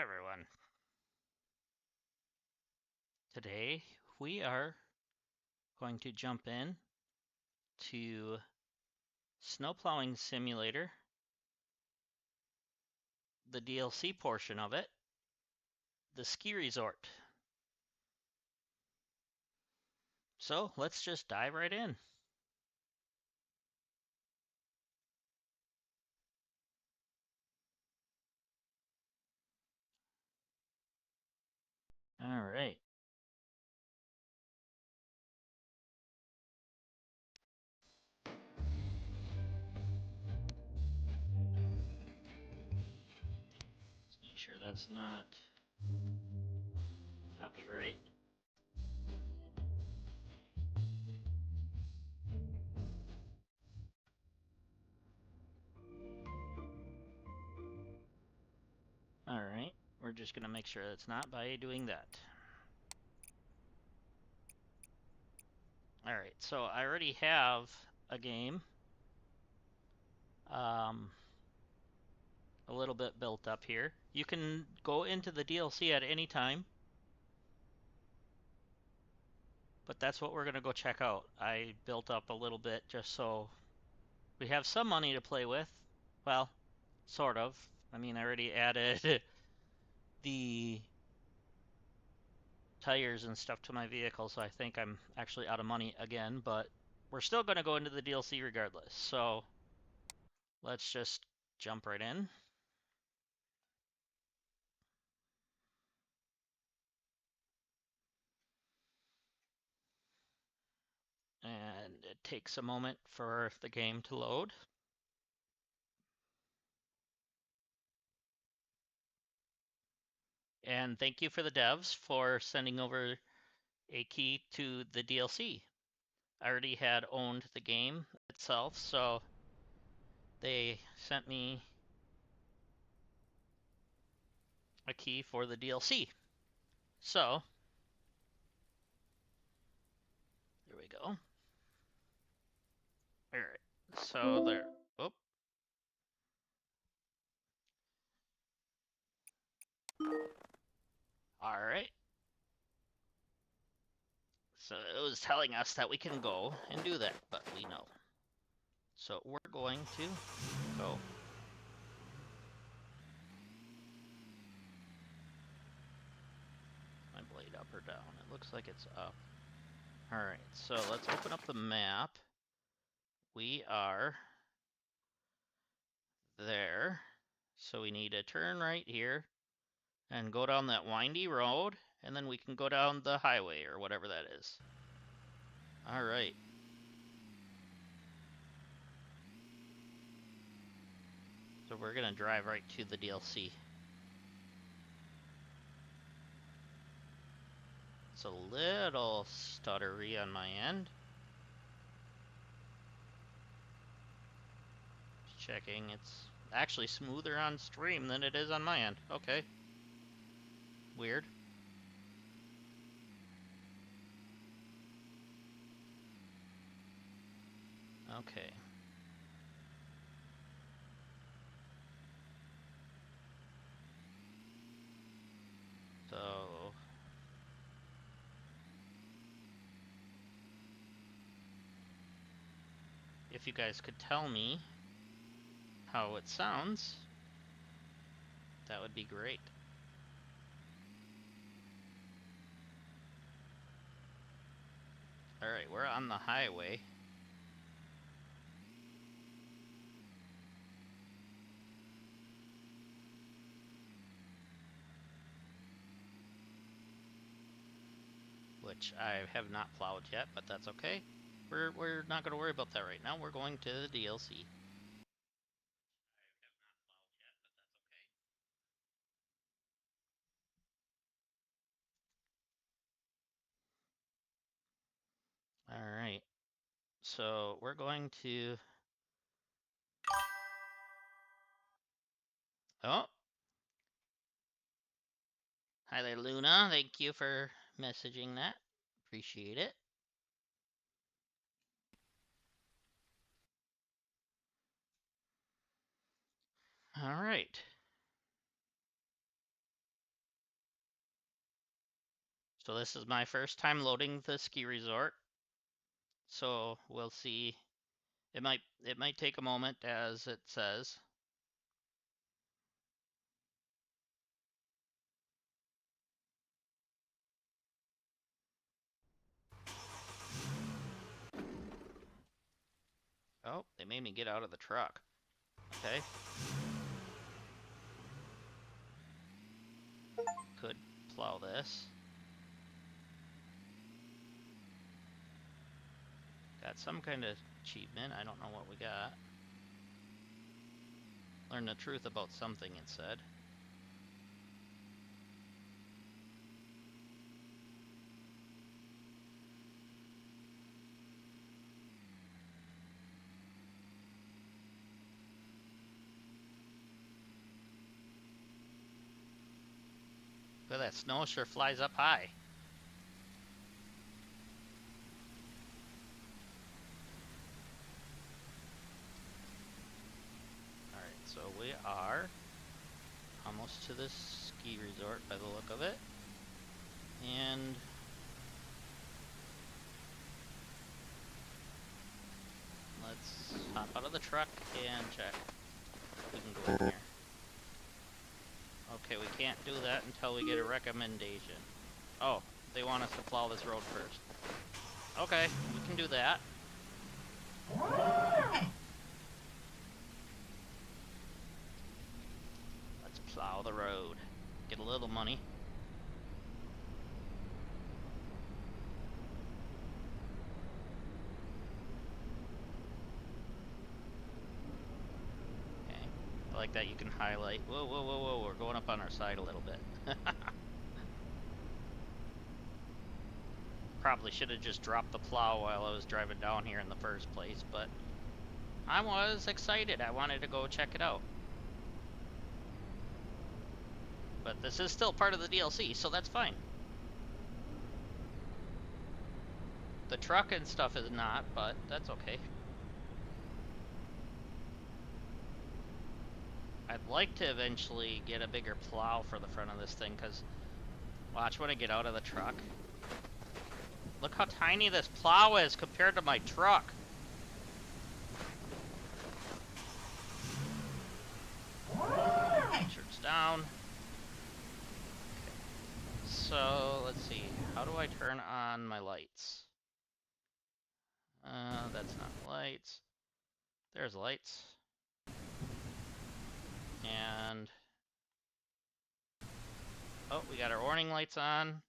everyone. Today we are going to jump in to Snow Plowing Simulator, the DLC portion of it, the ski resort. So let's just dive right in. All right. Let's make sure that's not copyright. All right. We're just going to make sure that's not by doing that. All right. So I already have a game. A little bit built up here. You can go into the DLC at any time, but that's what we're going to go check out. I built up a little bit just so we have some money to play with. Well, sort of. I mean, I already added the tires and stuff to my vehicle, so I think I'm actually out of money again, but we're still going to go into the DLC regardless. So let's just jump right in. And it takes a moment for the game to load. And thank you for the devs for sending over a key to the DLC. I already had owned the game itself, so they sent me a key for the DLC. So, there we go. Alright, so there. Oh. Alright. So it was telling us that we can go and do that, but we know. So we're going to go. My blade up or down? It looks like it's up. Alright, so let's open up the map. We are there. So we need to turn right here and go down that windy road, and then we can go down the highway or whatever that is. All right. So we're gonna drive right to the DLC. It's a little stuttery on my end. Just checking, it's actually smoother on stream than it is on my end. Okay. Weird. Okay. So if you guys could tell me how it sounds, that would be great. All right, we're on the highway. Which I have not plowed yet, but that's okay. We're not going to worry about that right now. We're going to the DLC. All right. So we're going to. Oh. Hi there, Luna. Thank you for messaging that. Appreciate it. All right. So this is my first time loading the ski resort. So we'll see. It might take a moment, as it says. Oh, they made me get out of the truck. Okay. Could plow this. Got some kind of achievement. I don't know what we got. Learn the truth about something, it said. Look at that snow, sure flies up high. Alright, so we are almost to this ski resort by the look of it. And let's hop out of the truck and check if we can go in here. Okay, we can't do that until we get a recommendation. Oh, they want us to plow this road first. Okay, we can do that. Let's plow the road. Get a little money. Okay, I like that you can highlight. Whoa, whoa, whoa, whoa, we're going up on our side a little bit. Probably should have just dropped the plow while I was driving down here in the first place, but I was excited. I wanted to go check it out. But this is still part of the DLC, so that's fine. The truck and stuff is not, but that's okay. I'd like to eventually get a bigger plow for the front of this thing, because watch when I get out of the truck. Look how tiny this plow is compared to my truck. Shirts down. Okay. So, let's see. How do I turn on my lights? That's not lights. There's lights. And... oh, we got our warning lights on.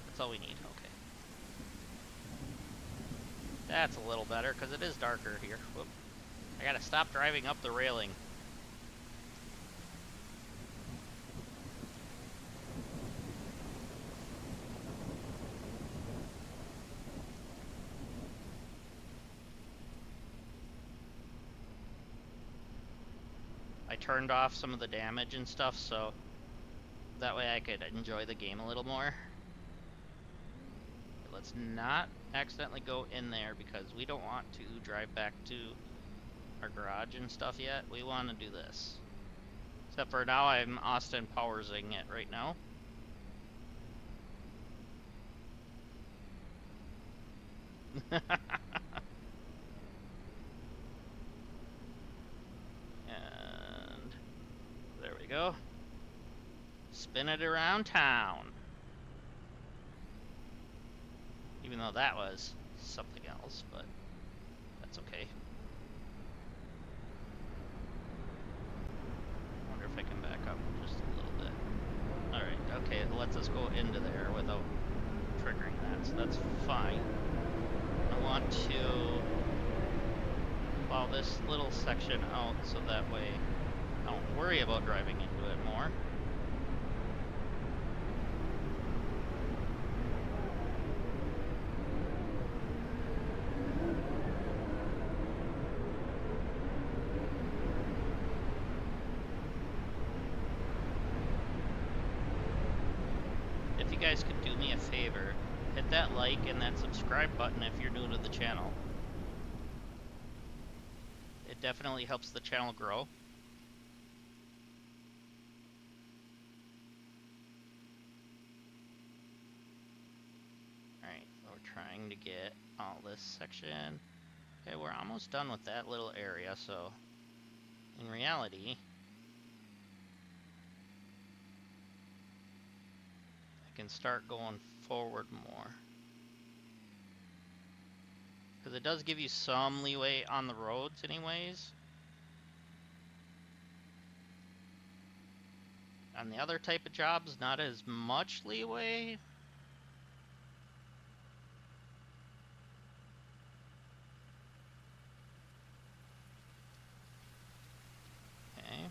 That's all we need, okay. That's a little better, because it is darker here. Whoop. I gotta stop driving up the railing. I turned off some of the damage and stuff, so that way I could enjoy the game a little more. But let's not accidentally go in there, because we don't want to drive back to our garage and stuff yet. We want to do this. Except for now, I'm Austin Powersing it right now. And there we go. Spin it around town. Even though that was something else, but that's okay. I wonder if I can back up just a little bit. Alright, okay, it lets us go into there without triggering that, so that's fine. I want to plow this little section out so that way I don't worry about driving into it more. If you guys could do me a favor, hit that like and that subscribe button if you're new to the channel. It definitely helps the channel grow. trying to get all this section. Okay, we're almost done with that little area, so in reality, I can start going forward more. Because it does give you some leeway on the roads anyways. On the other type of jobs, not as much leeway. Okay.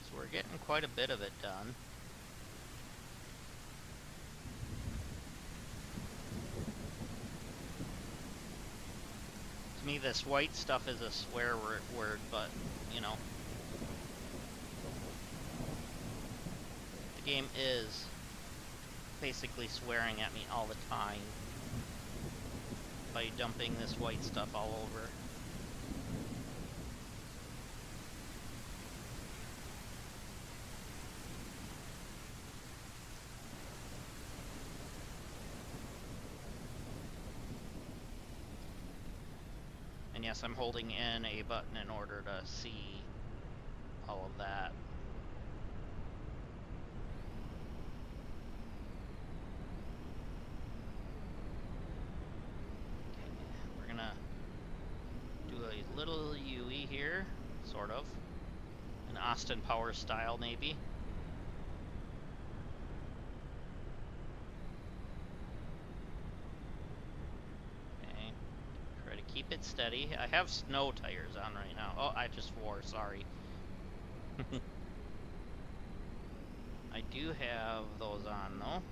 So we're getting quite a bit of it done. To me, this white stuff is a swear word, but, you know. The game is basically swearing at me all the time by dumping this white stuff all over. And yes, I'm holding in a button in order to see all of that. Okay, we're gonna do a little UE here, sort of. An Austin Powers style, maybe. Okay, try to keep it steady. I have snow tires on right now. Oh, I just wore, sorry. I do have those on, though.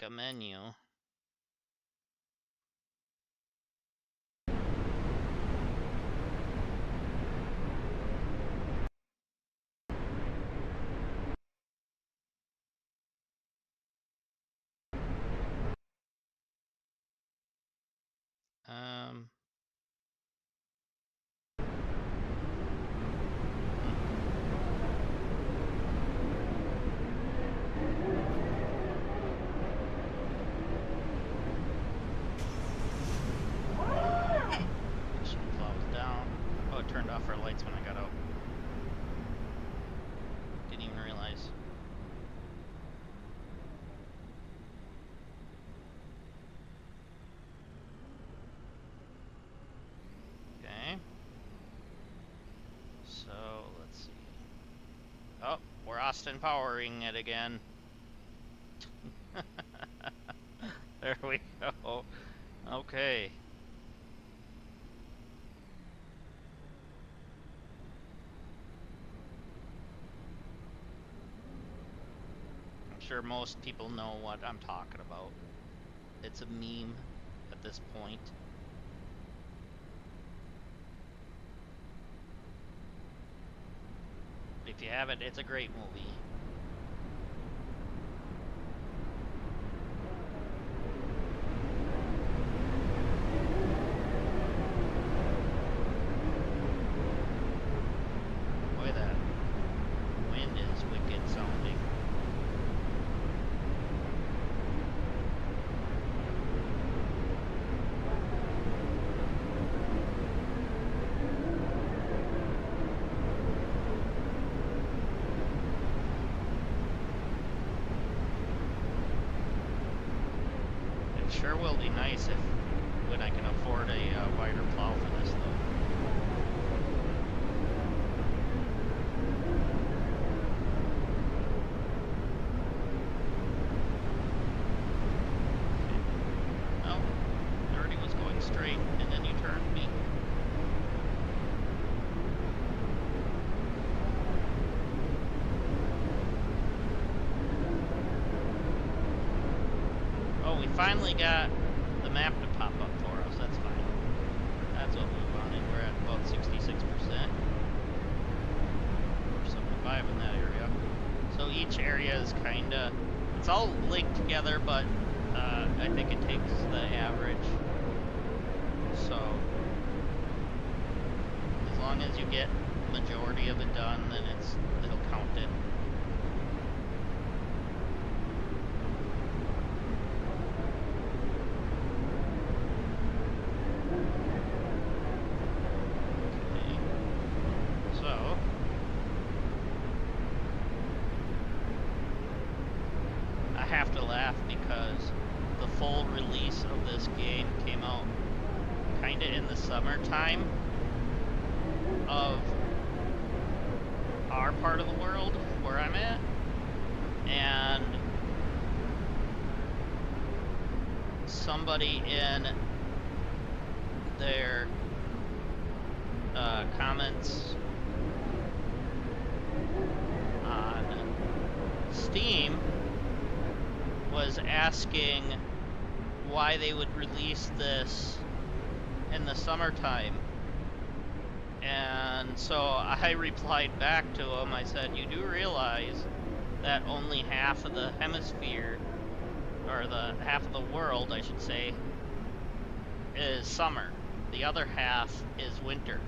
A menu. Turned off our lights when I got out. Didn't even realize. Okay. So, let's see. Oh, we're Austin powering it again. There we go. Okay. I'm sure most people know what I'm talking about. It's a meme at this point. If you haven't, it's a great movie. Boy, that wind is wicked sounding. Sure will be nice if when I can afford a wider plow for this, though. Okay. Oh, it already was going straight, and then you turned me. Oh, we finally got the map to pop up for us. That's fine. That's what we wanted. We're at about is kind of, it's all linked together, but I think it takes the average. So as long as you get majority of it done, then it'll count it. Okay. So I have to laugh because the full release of this game came out kind of in the summertime of our part of the world where I'm at, and somebody in their comments on Steam was asking why they would release this in the summertime. And so I replied back to him. I said, you do realize that only half of the hemisphere, or the half of the world, I should say, is summer. The other half is winter.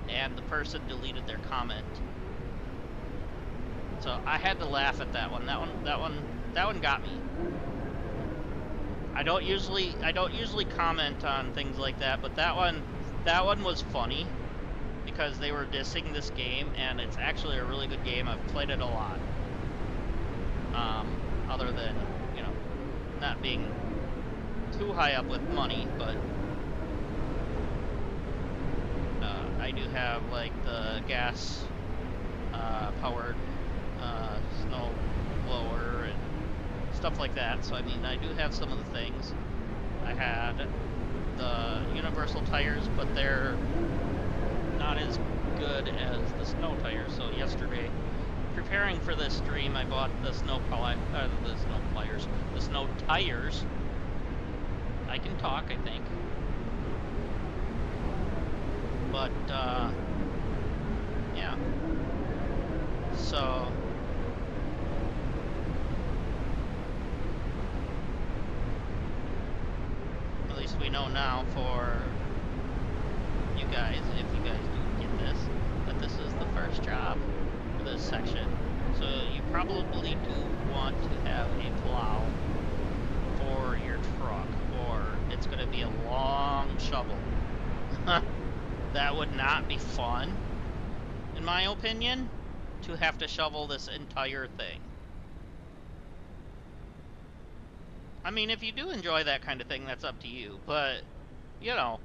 And the person deleted their comment. So I had to laugh at that one. That one got me. I don't usually comment on things like that, but that one was funny because they were dissing this game, and it's actually a really good game. I've played it a lot. Other than, you know, not being too high up with money, but I do have like the gas powered snow blower and stuff like that. So I mean, I do have some of the things. I had the universal tires, but they're not as good as the snow tires. So yesterday, preparing for this stream, I bought the snow tires. I can talk, I think. But yeah. So at least we know now for you guys, if you guys do get this, that this is the first job for this section. So you probably do want to have a plow for your truck, or it's going to be a long shovel. That would not be fun, in my opinion, to have to shovel this entire thing. I mean, if you do enjoy that kind of thing, that's up to you, but, you know,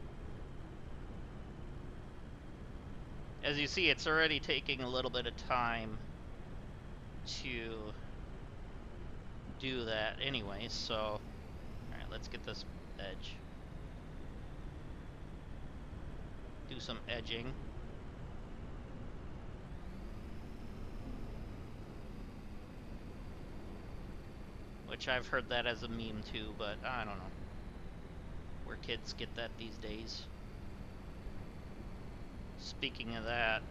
as you see, it's already taking a little bit of time to do that anyway, so, alright, let's get this edge. Do some edging. Which I've heard that as a meme too, but I don't know where kids get that these days. Speaking of that,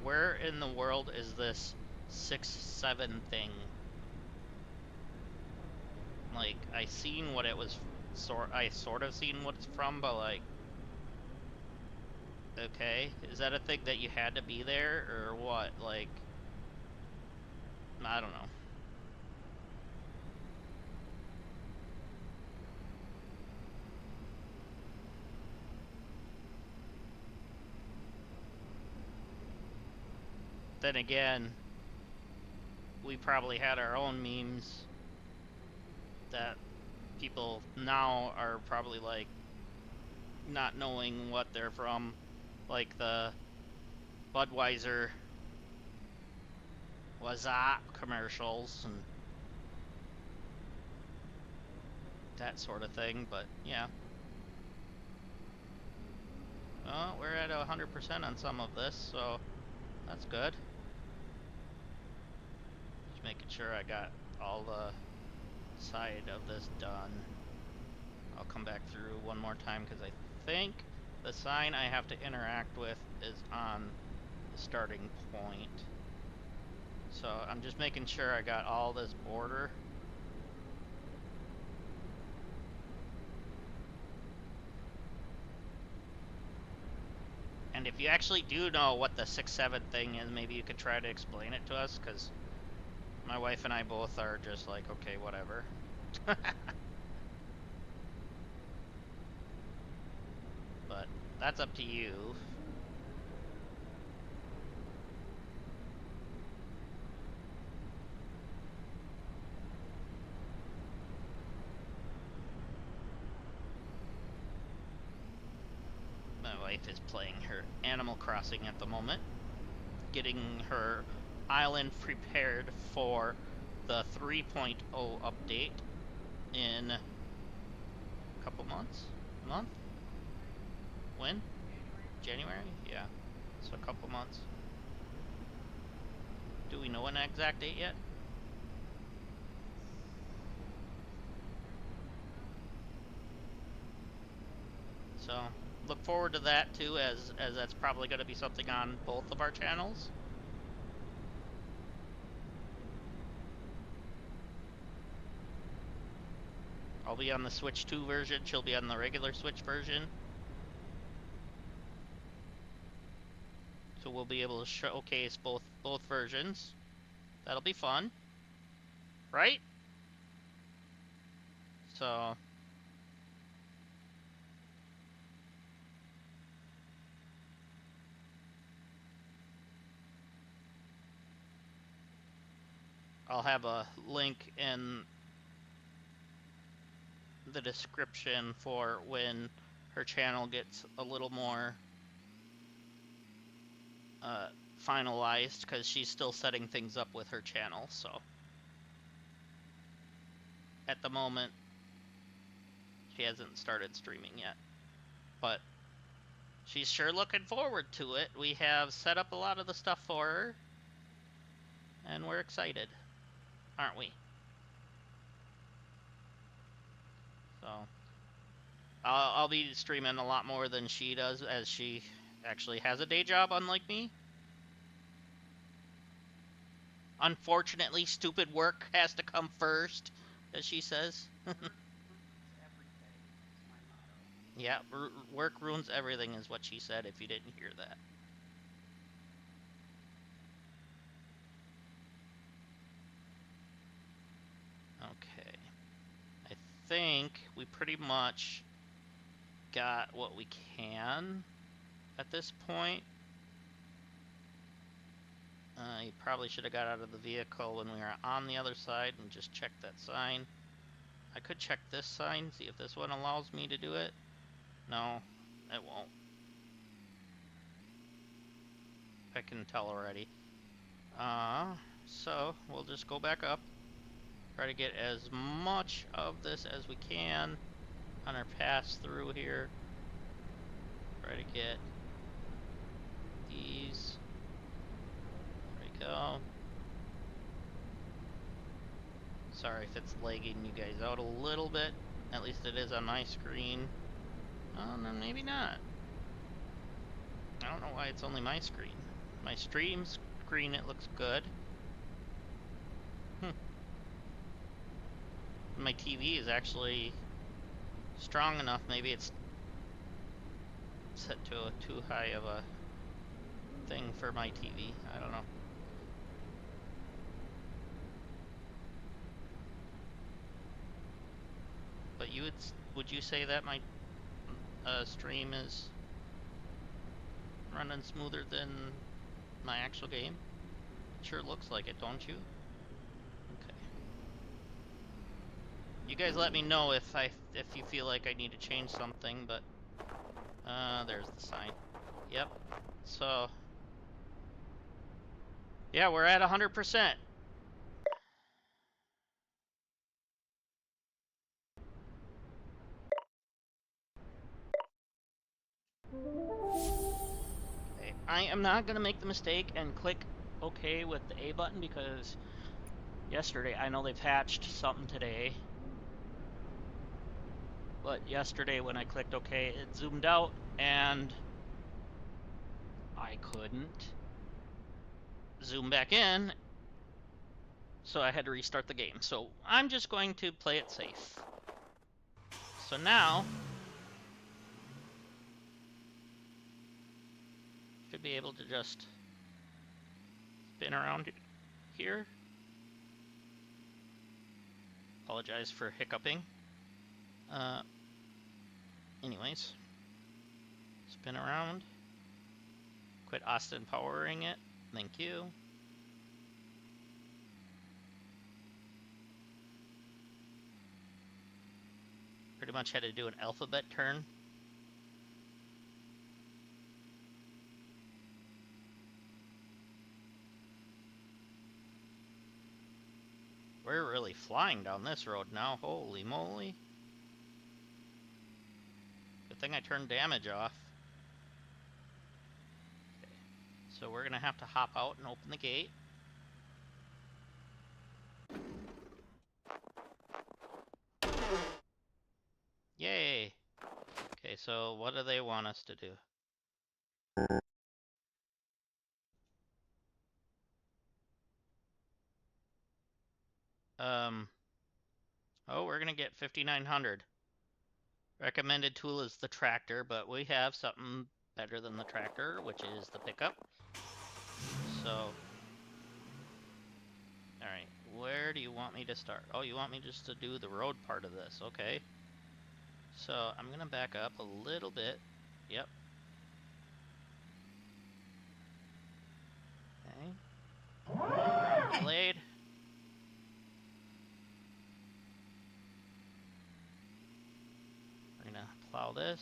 where in the world is this 6-7 thing? Like, I seen what it was, I sort of seen what it's from, but like, okay, is that a thing that you had to be there, or what? Like, I don't know. Then again, we probably had our own memes that people now are probably like not knowing what they're from, like the Budweiser "What's up" commercials and that sort of thing, but yeah. Well, we're at 100% on some of this, so that's good. Just making sure I got all the side of this done. I'll come back through one more time because I think the sign I have to interact with is on the starting point. So I'm just making sure I got all this border. And if you actually do know what the 6-7 thing is, maybe you could try to explain it to us, because my wife and I both are just like, okay, whatever. But that's up to you. My wife is playing her Animal Crossing at the moment, getting her island prepared for the 3.0 update in a couple months? A month? When? January? Yeah. So a couple months. Do we know an exact date yet? So look forward to that too, as that's probably going to be something on both of our channels. I'll be on the Switch 2 version, she'll be on the regular Switch version. So we'll be able to showcase both versions. That'll be fun. Right? So I'll have a link in the description for when her channel gets a little more finalized, because she's still setting things up with her channel. So at the moment she hasn't started streaming yet, but she's sure looking forward to it. We have set up a lot of the stuff for her, and we're excited, aren't we? So I'll be streaming a lot more than she does, as she actually has a day job, unlike me. Unfortunately, stupid work has to come first, as she says. Yeah, work ruins everything is what she said, if you didn't hear that. Okay. I think we pretty much got what we can at this point. You probably should have got out of the vehicle when we were on the other side and just checked that sign. I could check this sign, see if this one allows me to do it. No, it won't. I can tell already. So we'll just go back up. Try to get as much of this as we can on our pass through here. Try to get these. There we go. Sorry if it's lagging you guys out a little bit. At least it is on my screen. Oh, no, maybe not. I don't know why it's only my screen. My stream screen, it looks good. My TV is actually strong enough. Maybe it's set to a too high of a thing for my TV. I don't know. But would you say that my stream is running smoother than my actual game? It sure looks like it, don't you? Okay. You guys let me know if you feel like I need to change something, but there's the sign. Yep. So yeah, we're at 100%. I am not gonna make the mistake and click OK with the A button, because yesterday, I know they patched something today, but yesterday when I clicked OK, it zoomed out and I couldn't zoom back in so I had to restart the game. So I'm just going to play it safe. So now, should be able to just spin around here. Apologize for hiccuping. Anyways, spin around. Quit Austin powering it. Thank you. Pretty much had to do an alphabet turn. We're really flying down this road now. Holy moly. Good thing I turned damage off. Okay. So we're going to have to hop out and open the gate. Yay! Okay, so what do they want us to do? Oh, we're gonna get 5,900. Recommended tool is the tractor, but we have something better than the tractor, which is the pickup. So, alright, where do you want me to start? Oh, you want me just to do the road part of this, okay. So, I'm gonna back up a little bit. Yep. Okay. Blade. We're gonna plow this.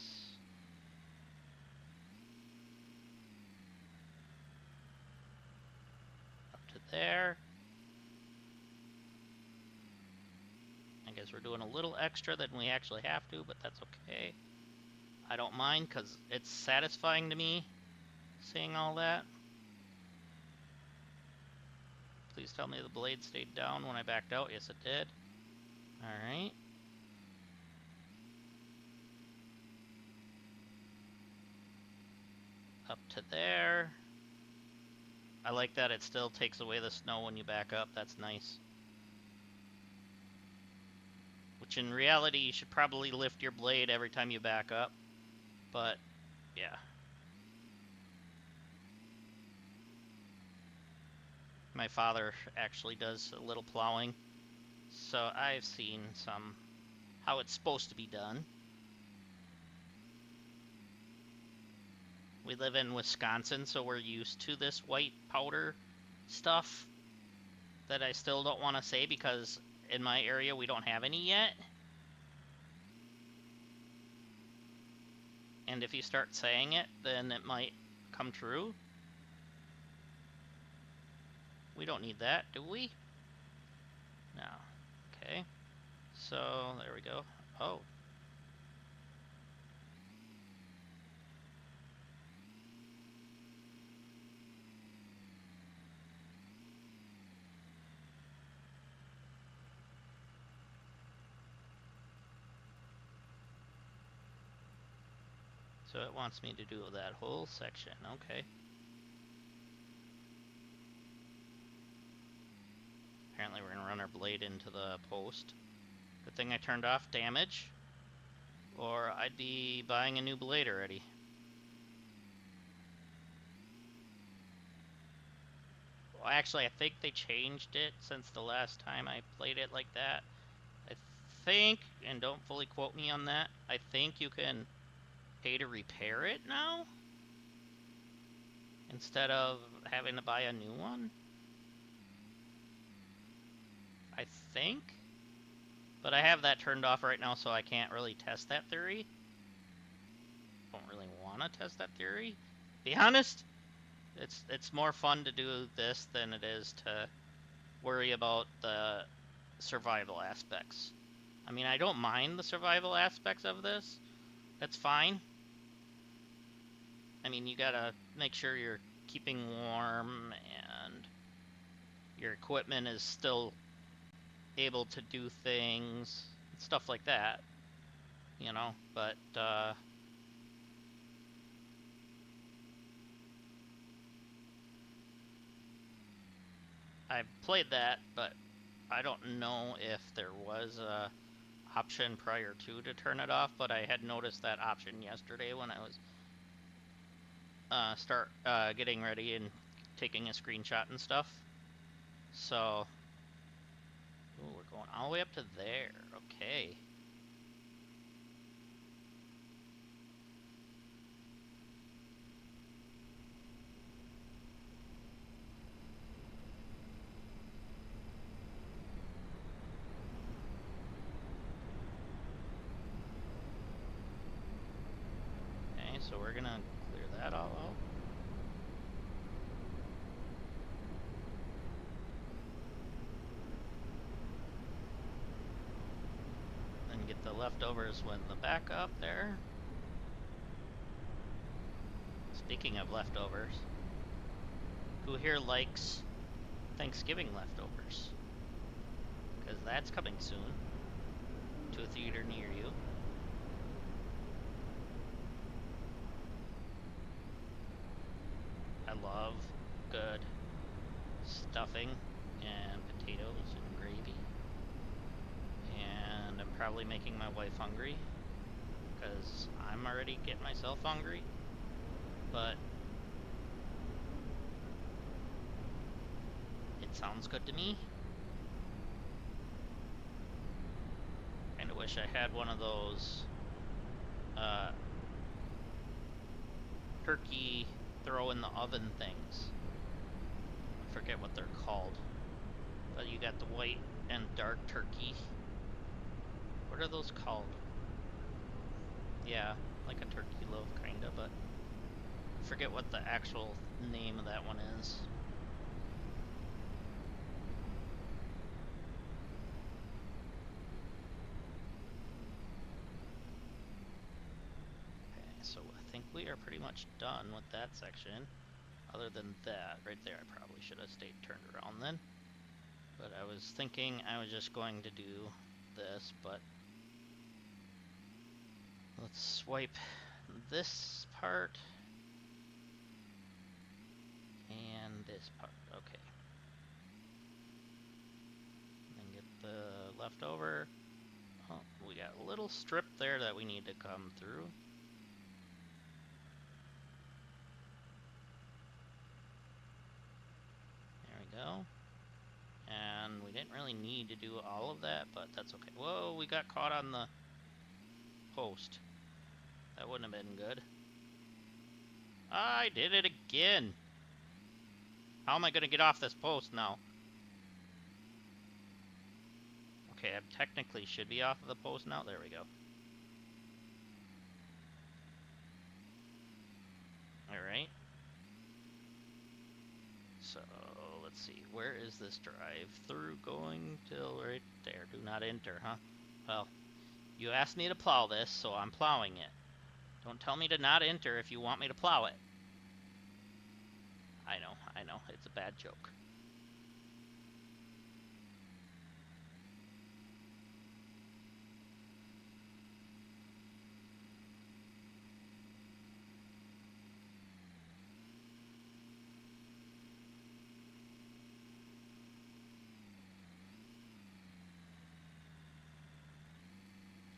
Up to there. I guess we're doing a little extra than we actually have to, but that's okay. I don't mind, because it's satisfying to me seeing all that. Please tell me the blade stayed down when I backed out. Yes, it did. Alright. Up to there. I like that it still takes away the snow when you back up. That's nice. Which in reality, you should probably lift your blade every time you back up. But, yeah. My father actually does a little plowing. So I've seen how it's supposed to be done. We live in Wisconsin, so we're used to this white powder stuff that I still don't want to say because in my area we don't have any yet. And if you start saying it, then it might come true. We don't need that, do we? No. Okay. So, there we go. Oh. So it wants me to do that whole section. Okay. Apparently we're going to run our blade into the post. Good thing I turned off damage, or I'd be buying a new blade already. Well, actually, I think they changed it since the last time I played it like that. I think, and don't fully quote me on that, I think you can pay to repair it now instead of having to buy a new one. I think. But I have that turned off right now, so I can't really test that theory. Don't really want to test that theory. Be honest, it's more fun to do this than it is to worry about the survival aspects. I mean, I don't mind the survival aspects of this. That's fine. I mean, you gotta make sure you're keeping warm and your equipment is still able to do things, stuff like that, you know, but I've played that, but I don't know if there was a option prior to turn it off, but I had noticed that option yesterday when I was getting ready and taking a screenshot and stuff. So, ooh, we're going all the way up to there. Okay. Okay, so we're gonna clear that all out. Then get the leftovers when the back up there. Speaking of leftovers, who here likes Thanksgiving leftovers? Because that's coming soon to a theater near you. I love good stuffing and potatoes and gravy. And I'm probably making my wife hungry because I'm already getting myself hungry. But it sounds good to me. Kinda wish I had one of those turkey throw in the oven things. I forget what they're called. But you got the white and dark turkey. What are those called? Yeah, like a turkey loaf kinda, but I forget what the actual name of that one is. Okay, so I think we are pretty much done with that section. Other than that, right there, I probably should have stayed turned around then. But I was thinking I was just going to do this, but let's swipe this part and this part. Okay. And get the leftover. Oh, we got a little strip there that we need to come through. There we go. And we didn't really need to do all of that, but that's okay. Whoa, we got caught on the post. That wouldn't have been good. I did it again. How am I going to get off this post now? Okay, I technically should be off of the post now. There we go. Alright. So, let's see. Where is this drive-through going till right there? Do not enter, huh? Well, you asked me to plow this, so I'm plowing it. Don't tell me to not enter if you want me to plow it. I know. It's a bad joke.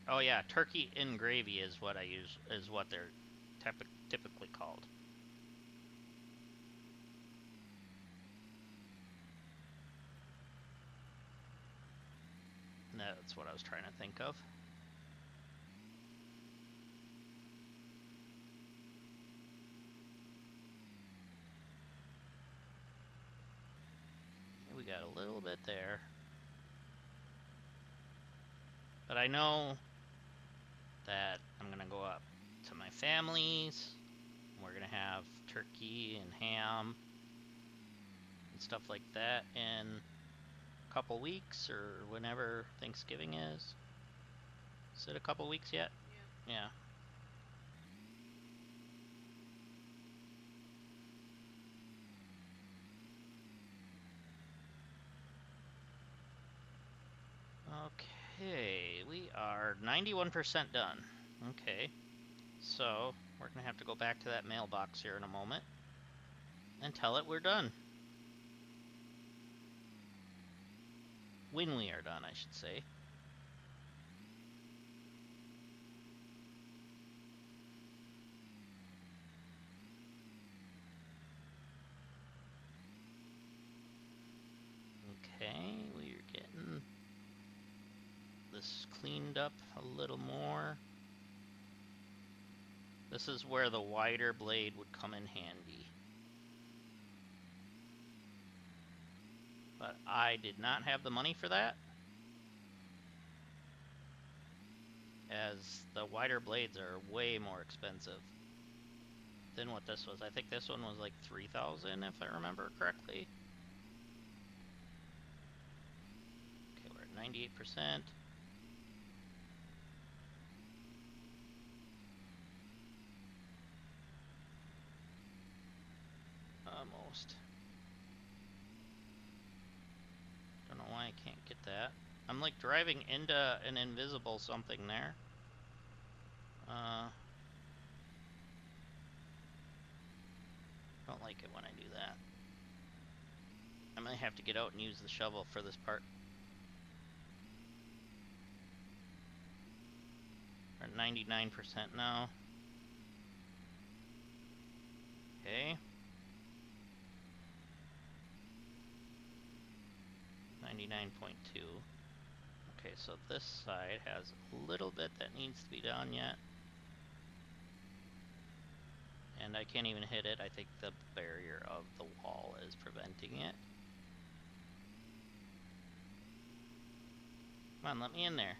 Oh yeah, turkey in gravy is what I use, is what they're typically called. That's what I was trying to think of. We got a little bit there. But I know that I'm going to go up to my family's. We're going to have turkey and ham and stuff like that in a couple weeks or whenever Thanksgiving is. Is it a couple weeks yet? Yeah. Okay, we are 91% done. Okay, so we're going to have to go back to that mailbox here in a moment and tell it we're done. when we are done, I should say. Okay, we are getting this cleaned up a little more. This is where the wider blade would come in handy. But I did not have the money for that, as the wider blades are way more expensive than what this was. I think this one was like 3,000 if I remember correctly. Okay, we're at 98%. Almost. Don't know why I can't get that. I'm like driving into an invisible something there. Don't like it when I do that. I might have to get out and use the shovel for this part. We're at 99% now. Okay. 99.2. Okay, so this side has a little bit that needs to be done yet. And I can't even hit it. I think the barrier of the wall is preventing it. Come on, let me in there.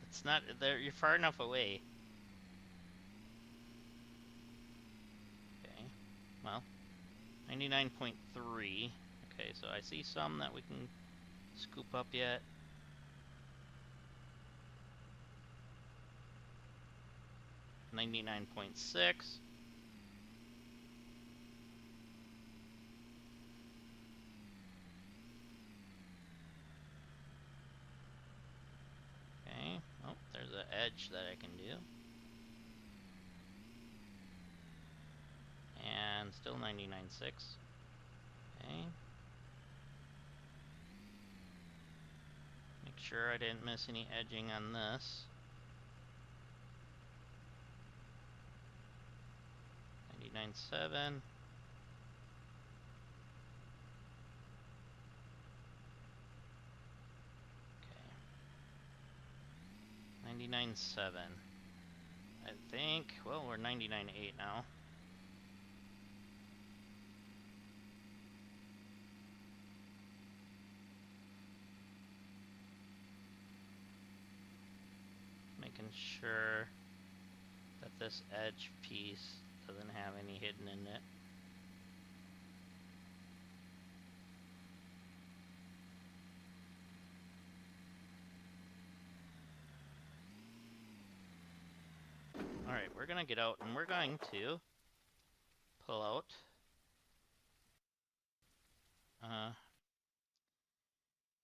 It's not there. You're far enough away. Okay. Well, 99.3. Okay, so I see some that we can scoop up yet. $99.6. Okay. Oh, there's an edge that I can do. And still 99.6. Okay. Make sure I didn't miss any edging on this. 99.7. Okay. 99.7. I think, well, we're 99.8 now. Making sure that this edge piece doesn't have any hidden in it. Alright, we're gonna get out and we're going to pull out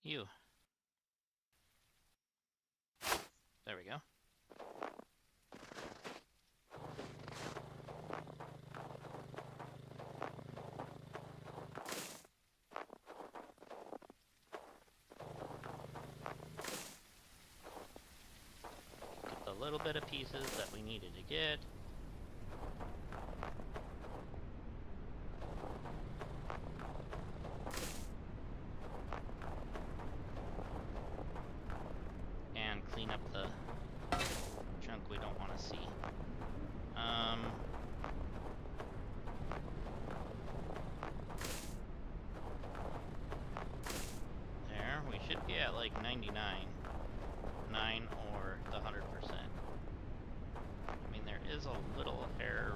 you. There we go. Get the little bit of pieces that we needed to get. And clean up the junk we don't want to see. There, we should be at like 99. 9 or the 100%. I mean, there is a little hair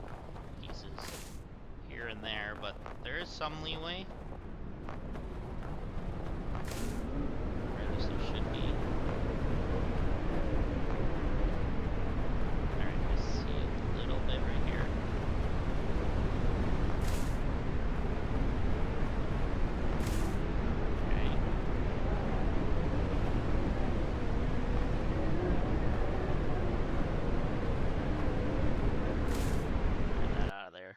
pieces here and there, but there is some leeway. Or at least there should be. Alright, I see a little bit right here. There.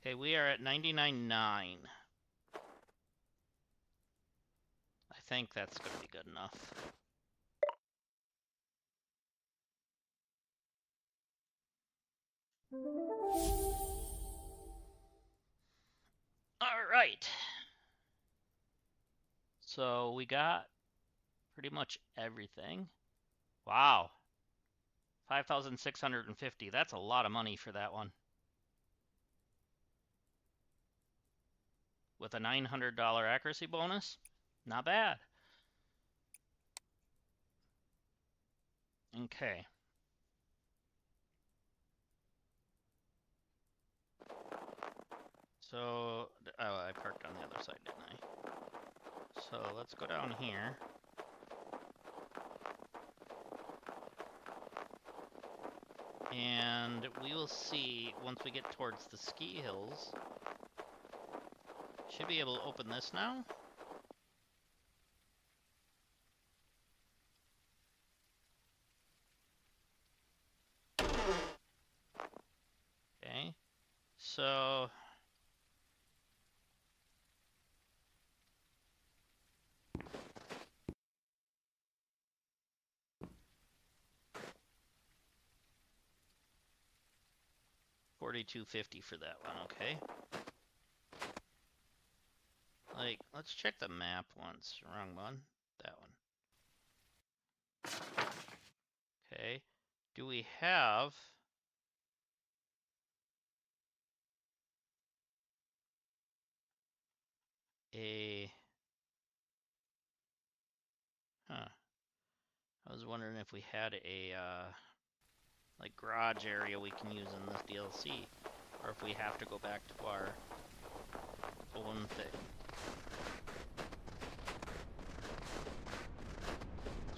Okay, we are at 99.9. I think that's going to be good enough. All right. So we got pretty much everything. Wow. 5,650. That's a lot of money for that one. With a $900 accuracy bonus? Not bad. Okay. So, oh, I parked on the other side, didn't I? So let's go down here. And we will see once we get towards the ski hills. Should be able to open this now. Okay. So $42.50 for that one, okay. Like, let's check the map once. Wrong one. That one. Okay. Do we have a... Huh. I was wondering if we had a, like, garage area we can use in this DLC. Or if we have to go back to our own thing.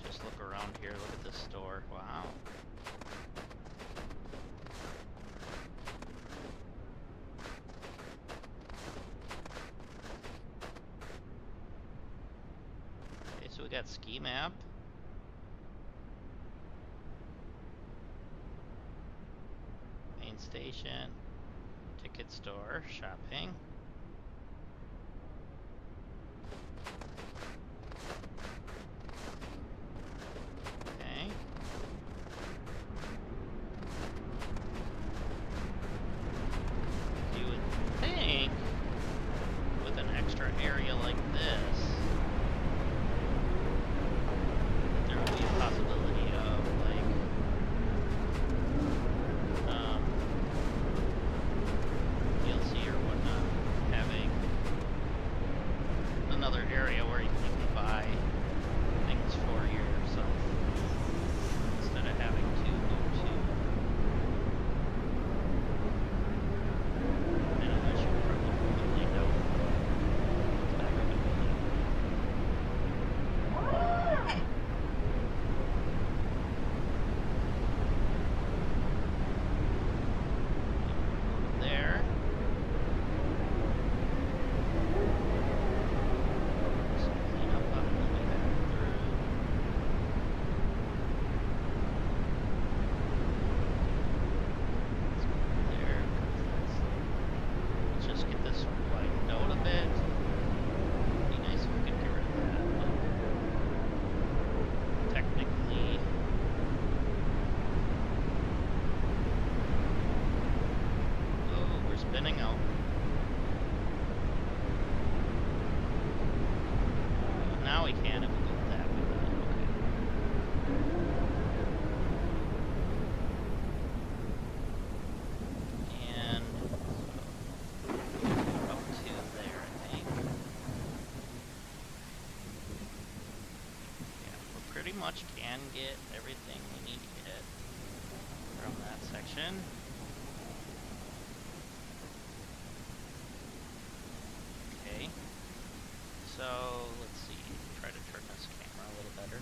Just look around here, look at this store. Wow. Okay, so we got ski map. Main station. Ticket store. Shopping. Okay. You would think with an extra area like this that there would be a possibility of like DLC or whatnot having another area where you can buy things for yourself instead of having to go to. And I should probably know back of the building. There. Some cleanup on the way back through. Let's go there. Let's just get this widened out a bit. Be nice if we could get rid of that. But technically, oh, we're spinning out. Now we can if we go that way. Okay. And so up to there, I think. Yeah, we pretty much can get everything we need to get from that section. Okay. So let's see. Try to turn this camera a little better so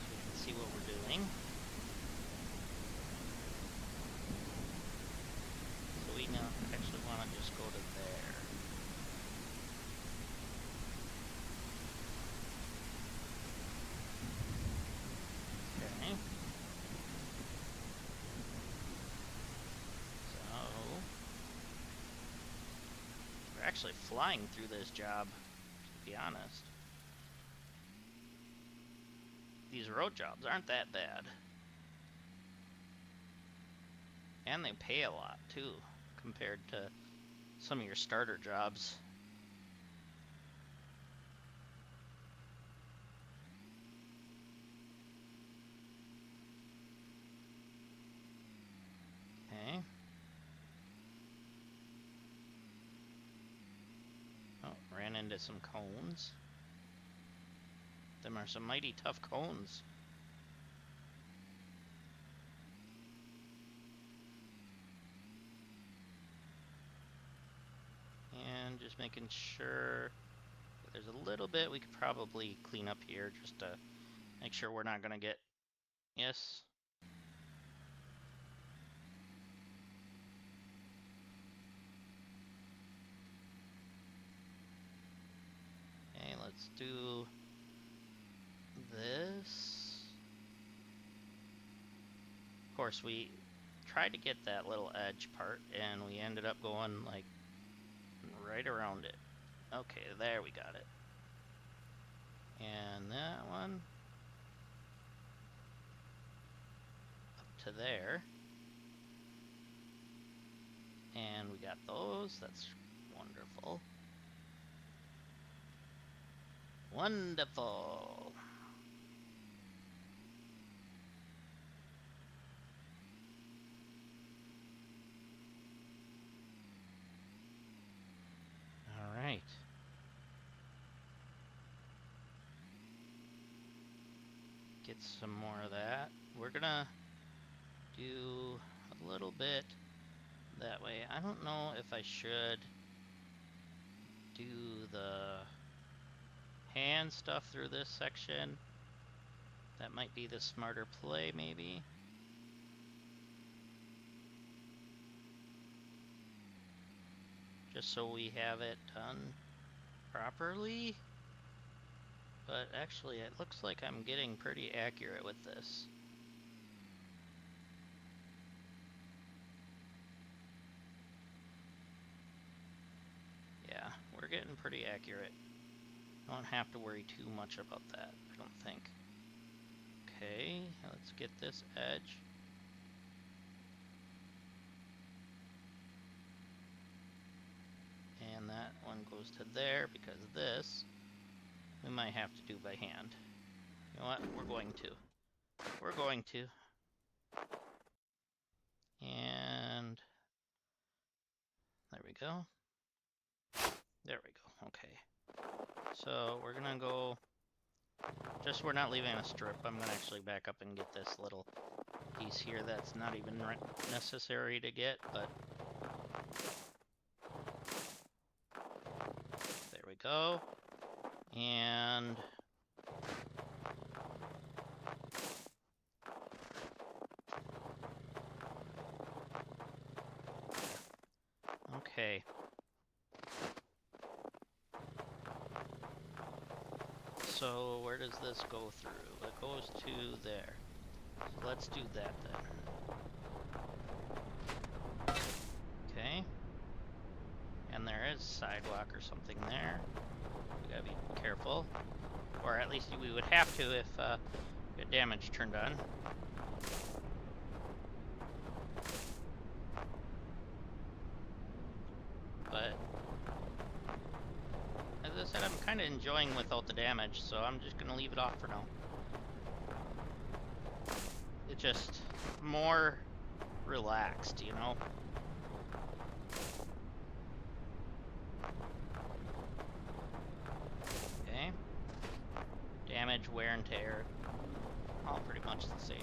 we can see what we're doing. So we now actually want to just go to there. Okay. So We're actually flying through this job, to be honest. These road jobs aren't that bad. And they pay a lot, too, compared to some of your starter jobs. Okay. Oh, ran into some cones. Them are some mighty tough cones. And just making sure there's a little bit we could probably clean up here just to make sure we're not gonna get... Yes. Okay, let's do this. Of course, we tried to get that little edge part, and we ended up going, like, right around it. Okay, there we got it. And that one up to there. And we got those. That's wonderful. Wonderful. All right. Get some more of that. We're gonna do a little bit that way. I don't know if I should do the hand stuff through this section. That might be the smarter play, maybe. Just so we have it done properly. But actually, it looks like I'm getting pretty accurate with this. Yeah, we're getting pretty accurate. Don't have to worry too much about that, I don't think. Okay, let's get this edge. And that one goes to there because this we might have to do by hand. You know what? We're going to. We're going to. And there we go. There we go. Okay. So we're gonna go, just so we're not leaving a strip, I'm gonna actually back up and get this little piece here that's not even necessary to get, but there we go. And okay. So where does this go through? It goes to there. So let's do that then. Okay. And there is sidewalk or something there. We gotta be careful. Or at least we would have to if we had damage turned on. But as I said, I'm kind of enjoying without the damage, so I'm just gonna leave it off for now. It's just more relaxed, you know? Okay. Damage, wear and tear, all pretty much the same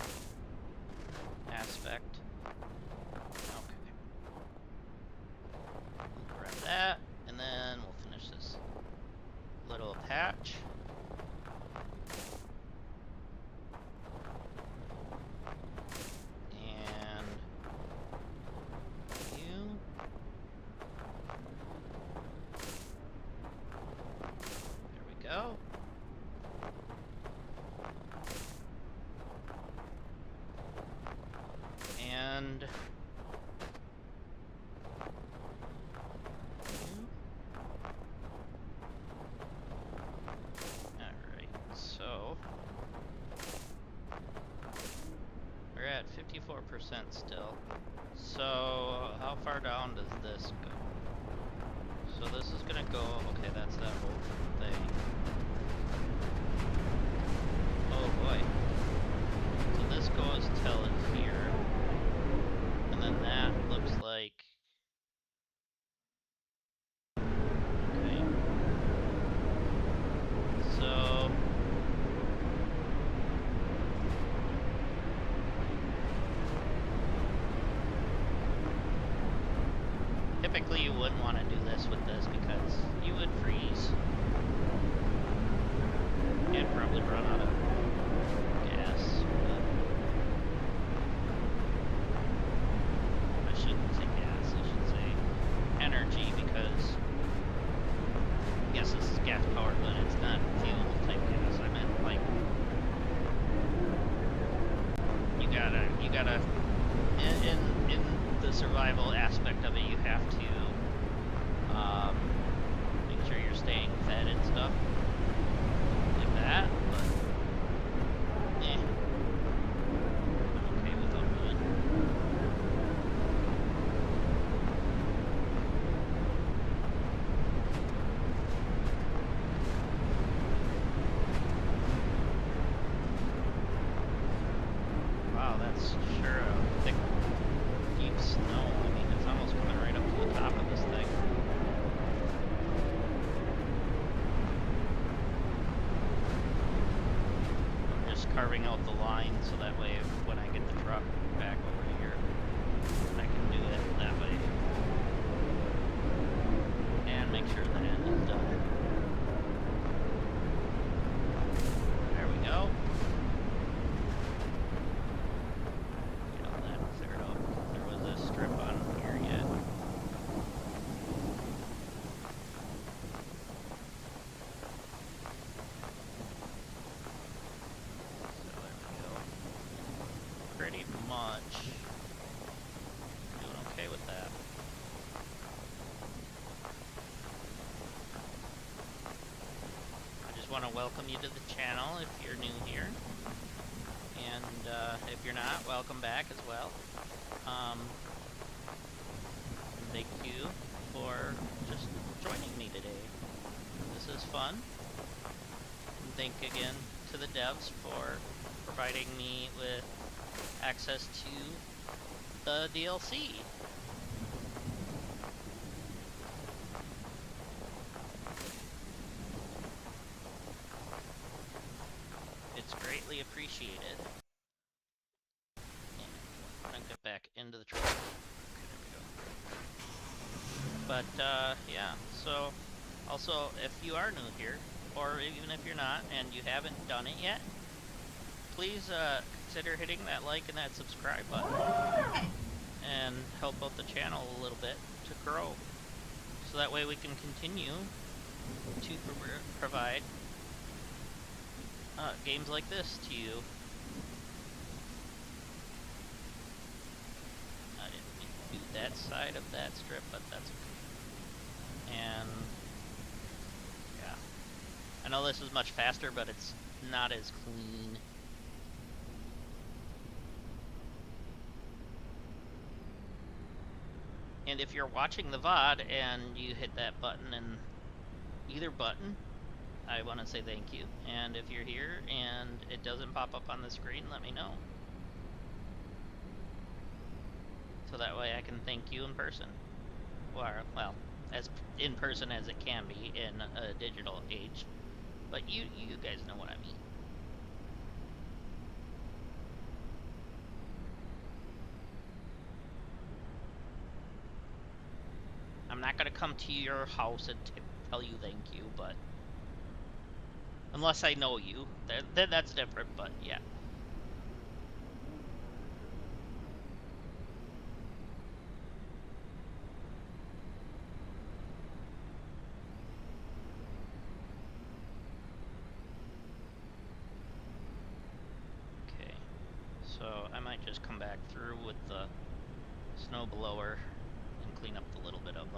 aspect. Okay. Grab that, and then we'll finish this little patch. And you. There we go. And you. still. So, how far down does this go? So this is gonna go, okay, that's that whole thing. Oh boy. So this goes till here. And then that looks like... Okay. So... Typically you wouldn't want to do this with this because you would freeze. And probably run out of gas. I shouldn't say gas, I should say energy, because yes, this is gas powered, but it's not fuel type gas. I meant like you gotta in the survival aspect of it, you have to make sure you're staying fed and stuff like that, but I'm okay with what I'm doing. Wow, that's sure a thick, deep snow. I mean, it's almost coming right up to the top of this thing. I'm just carving out the line so that way when I get the truck back over here, I can do it that way. And make sure that end is done. There we go. Pretty much doing okay with that. I just want to welcome you to the channel if you're new here, and if you're not, welcome back as well. Thank you for just joining me today. This is fun. And thank again to the devs for providing me with access to the DLC. It's greatly appreciated. And I'm gonna get back into the truck. Okay, there we go. But yeah, so also if you are new here, or even if you're not and you haven't done it yet, please consider hitting that like and that subscribe button and help out the channel a little bit to grow, so that way we can continue to provide games like this to you. I didn't mean to do that side of that strip, but that's okay. And yeah, I know this is much faster, but it's not as clean. And if you're watching the VOD and you hit that button, and either button, I want to say thank you. And if you're here and it doesn't pop up on the screen, let me know. So that way I can thank you in person. Or, well, as in person as it can be in a digital age. But you guys know what I mean. I'm not going to come to your house and tell you thank you, but... unless I know you, then that's different, but yeah. Okay, so I might just come back through with the snow blower and clean up the little bit of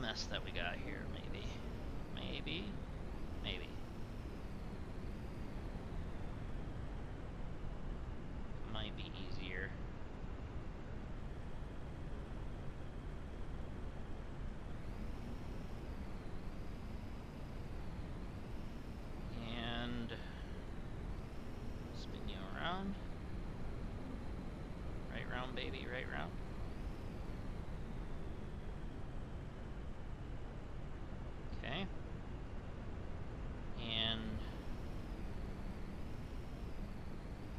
mess that we got here, maybe. Maybe. Might be easier. baby, right round. Okay. And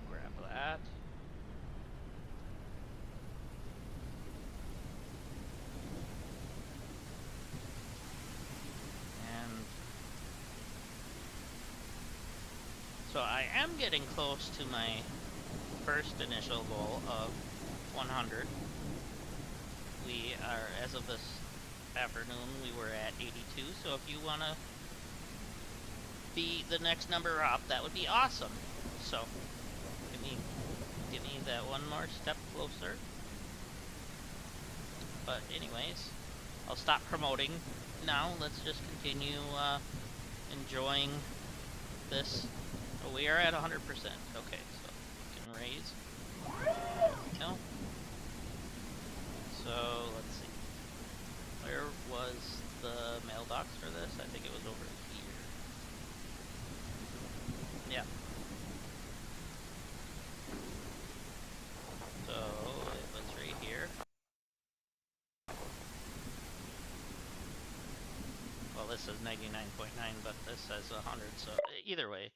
grab that. And so I am getting close to my first initial goal of 100. We are, as of this afternoon, we were at 82, so if you want to be the next number up, that would be awesome. So, give me that one more step closer. But anyways, I'll stop promoting now. Let's just continue enjoying this. Oh, we are at 100%. Okay, so we can raise. No. So, let's see. Where was the mailbox for this? I think it was over here. Yeah. So, it was right here. Well, this says 99.9, but this says 100, so either way.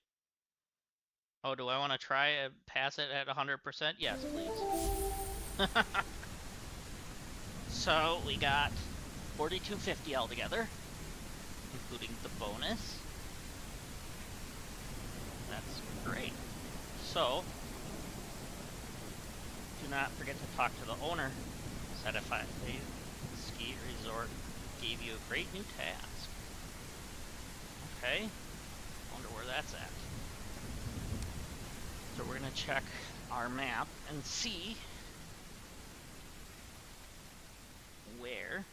Oh, do I want to try and pass it at 100%? Yes, please. So, we got 4,250 altogether, including the bonus. That's great. So, do not forget to talk to the owner. Satisfied Ski Resort gave you a great new task. Okay, wonder where that's at. So we're gonna check our map and see where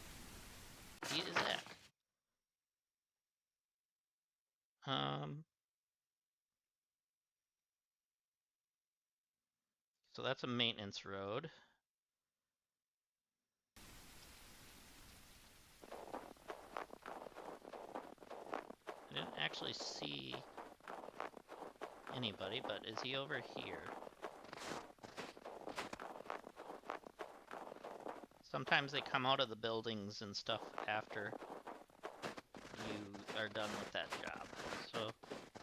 he is at. So that's a maintenance road. I didn't actually see anybody, but is he over here? Sometimes they come out of the buildings and stuff after you are done with that job. So,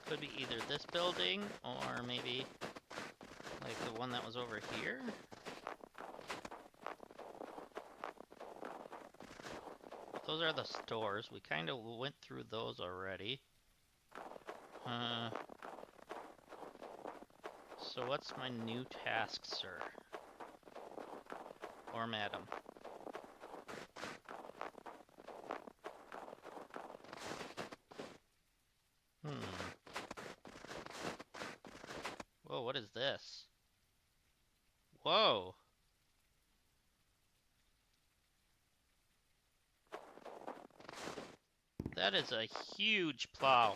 could be either this building or maybe like the one that was over here. Those are the stores. We kind of went through those already. So what's my new task, sir? Or madam? Whoa, what is this? Whoa! That is a huge plow.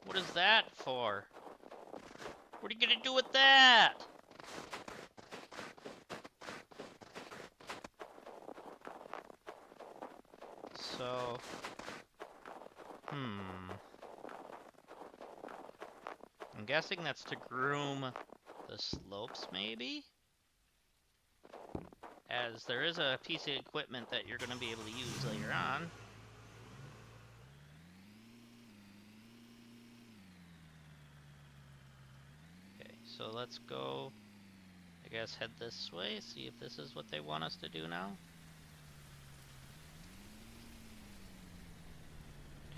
What is that for? What are you gonna do with that? So, I'm guessing that's to groom the slopes, maybe? As there is a piece of equipment that you're gonna be able to use later on. Okay, so let's go, I guess, head this way, see if this is what they want us to do now.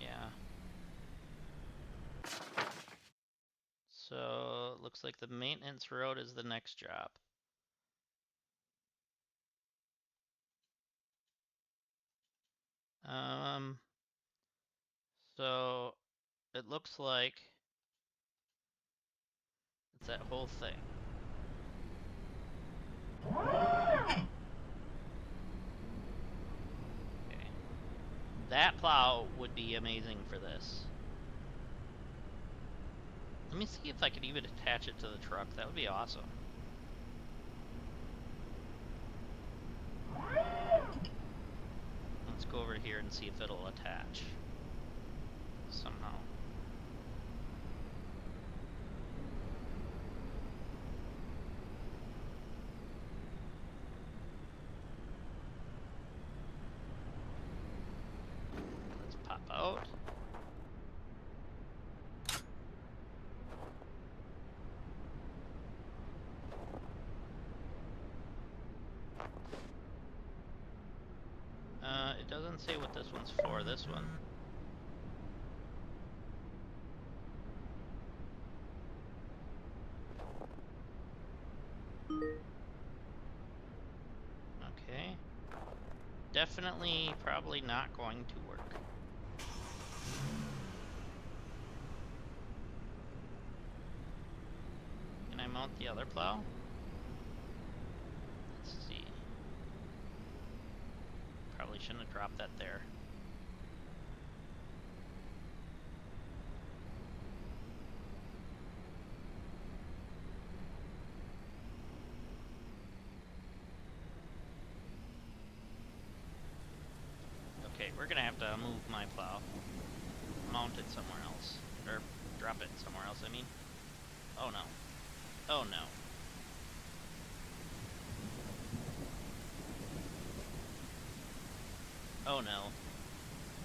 Yeah. So, it looks like the maintenance road is the next job. So, it looks like it's that whole thing. Okay. That plow would be amazing for this. Let me see if I could even attach it to the truck. That would be awesome. Let's go over here and see if it'll attach somehow. doesn't say what this one's for, this one. Okay. Definitely, probably not going to work. Can I mount the other plow? Let's see. Probably shouldn't have dropped that there. Okay, we're gonna have to move my plow. Mount it somewhere else. Or drop it somewhere else, I mean. Oh no. Oh no. Oh no.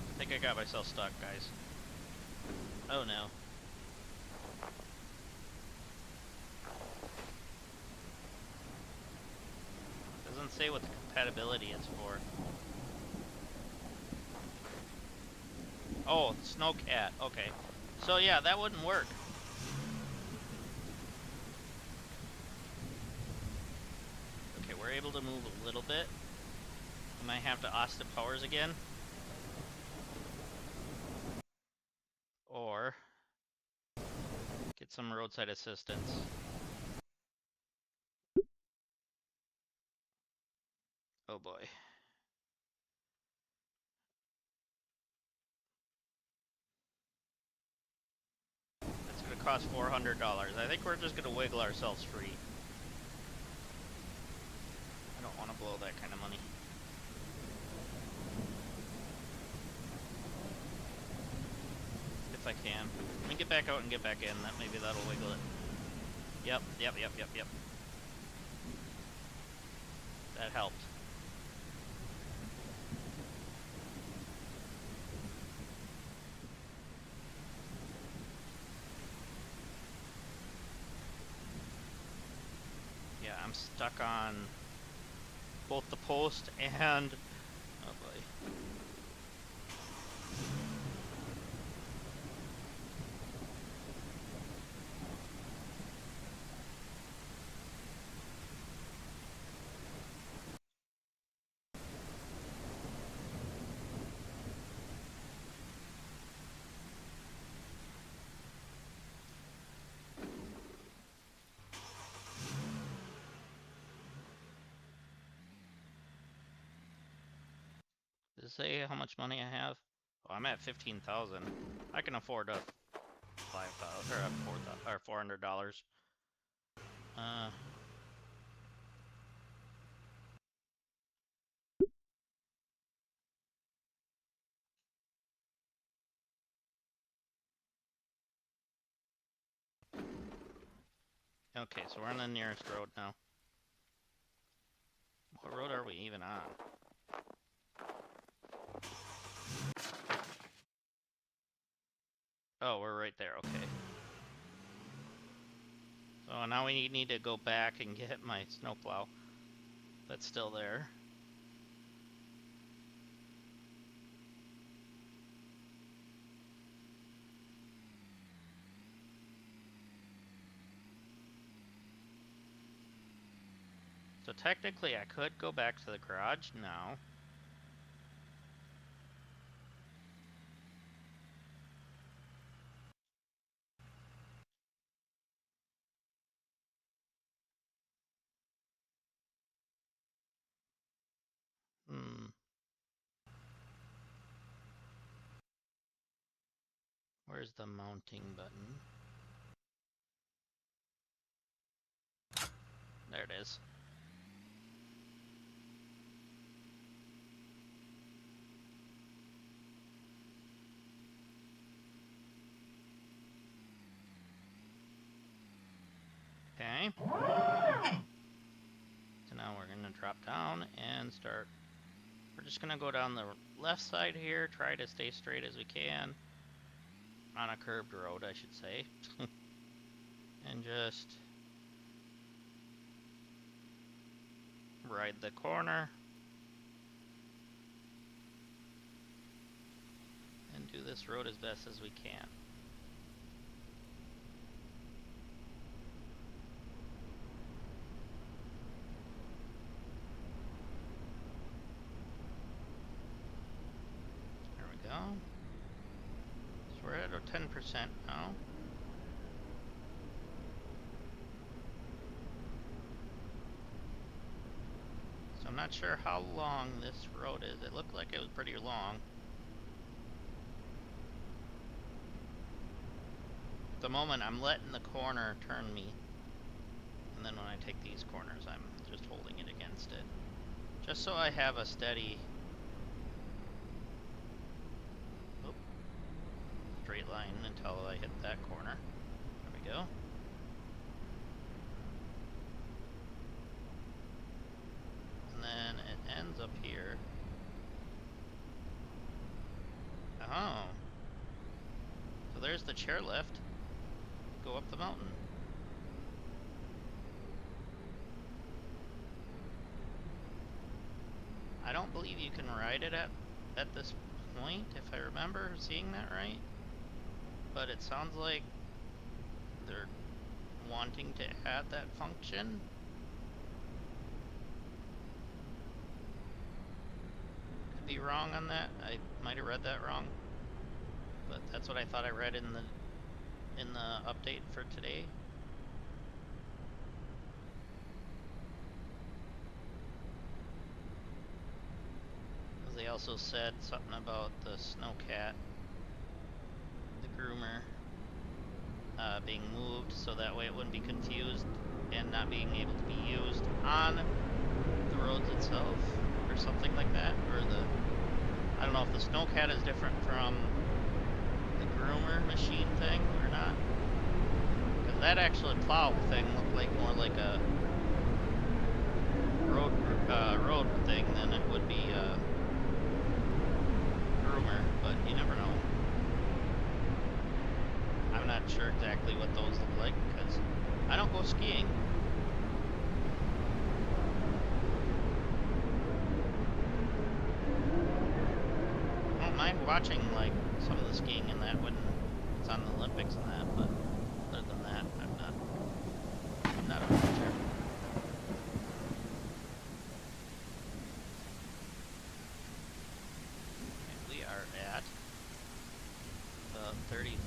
I think I got myself stuck, guys. Oh no. Doesn't say what the compatibility is for. Oh, snowcat. Okay. So yeah, that wouldn't work. Okay, we're able to move a little bit. We might have to Austin Powers again. Or get some roadside assistance. Oh boy. That's gonna cost $400. I think we're just gonna wiggle ourselves free. I don't want to blow that kind of money. If I can. Let me get back out and get back in. Maybe that'll wiggle it. Yep. That helped. Yeah, I'm stuck on both the post and... Oh boy. Does it say how much money I have? Oh, I'm at 15,000. I can afford a 5,000 or a 4,000 or $400. Okay, so we're on the nearest road now. What road are we even on? Oh, we're right there, okay. So now we need to go back and get my snowplow. That's still there. So technically I could go back to the garage now. Where's the mounting button? There it is. Okay. So now we're gonna drop down and start. We're just gonna go down the left side here, try to stay straight as we can. On a curved road, I should say. And just ride the corner. do this road as best as we can. There we go. So we're at our 10% now. So I'm not sure how long this road is. It looked like it was pretty long. At the moment, I'm letting the corner turn me. And then when I take these corners, I'm just holding it against it. Just so I have a steady straight line until I hit that corner. There we go. And then it ends up here. Oh. So there's the chairlift. Go up the mountain. I don't believe you can ride it at this point, if I remember seeing that right. But it sounds like they're wanting to add that function. Could be wrong on that. I might have read that wrong. But that's what I thought I read in the update for today. They also said something about the snowcat, the groomer, being moved so that way it wouldn't be confused and not being able to be used on the roads itself or something like that. Or I don't know if the snowcat is different from the groomer machine thing or not. Because that actually plow thing looked like more like a road thing than it would be groomer, but you never know. I'm not sure exactly what those look like because I don't go skiing. I don't mind watching like some of the skiing in that when it's on the Olympics and that, but other than that, I'm not a watcher. Okay, we are at about 36%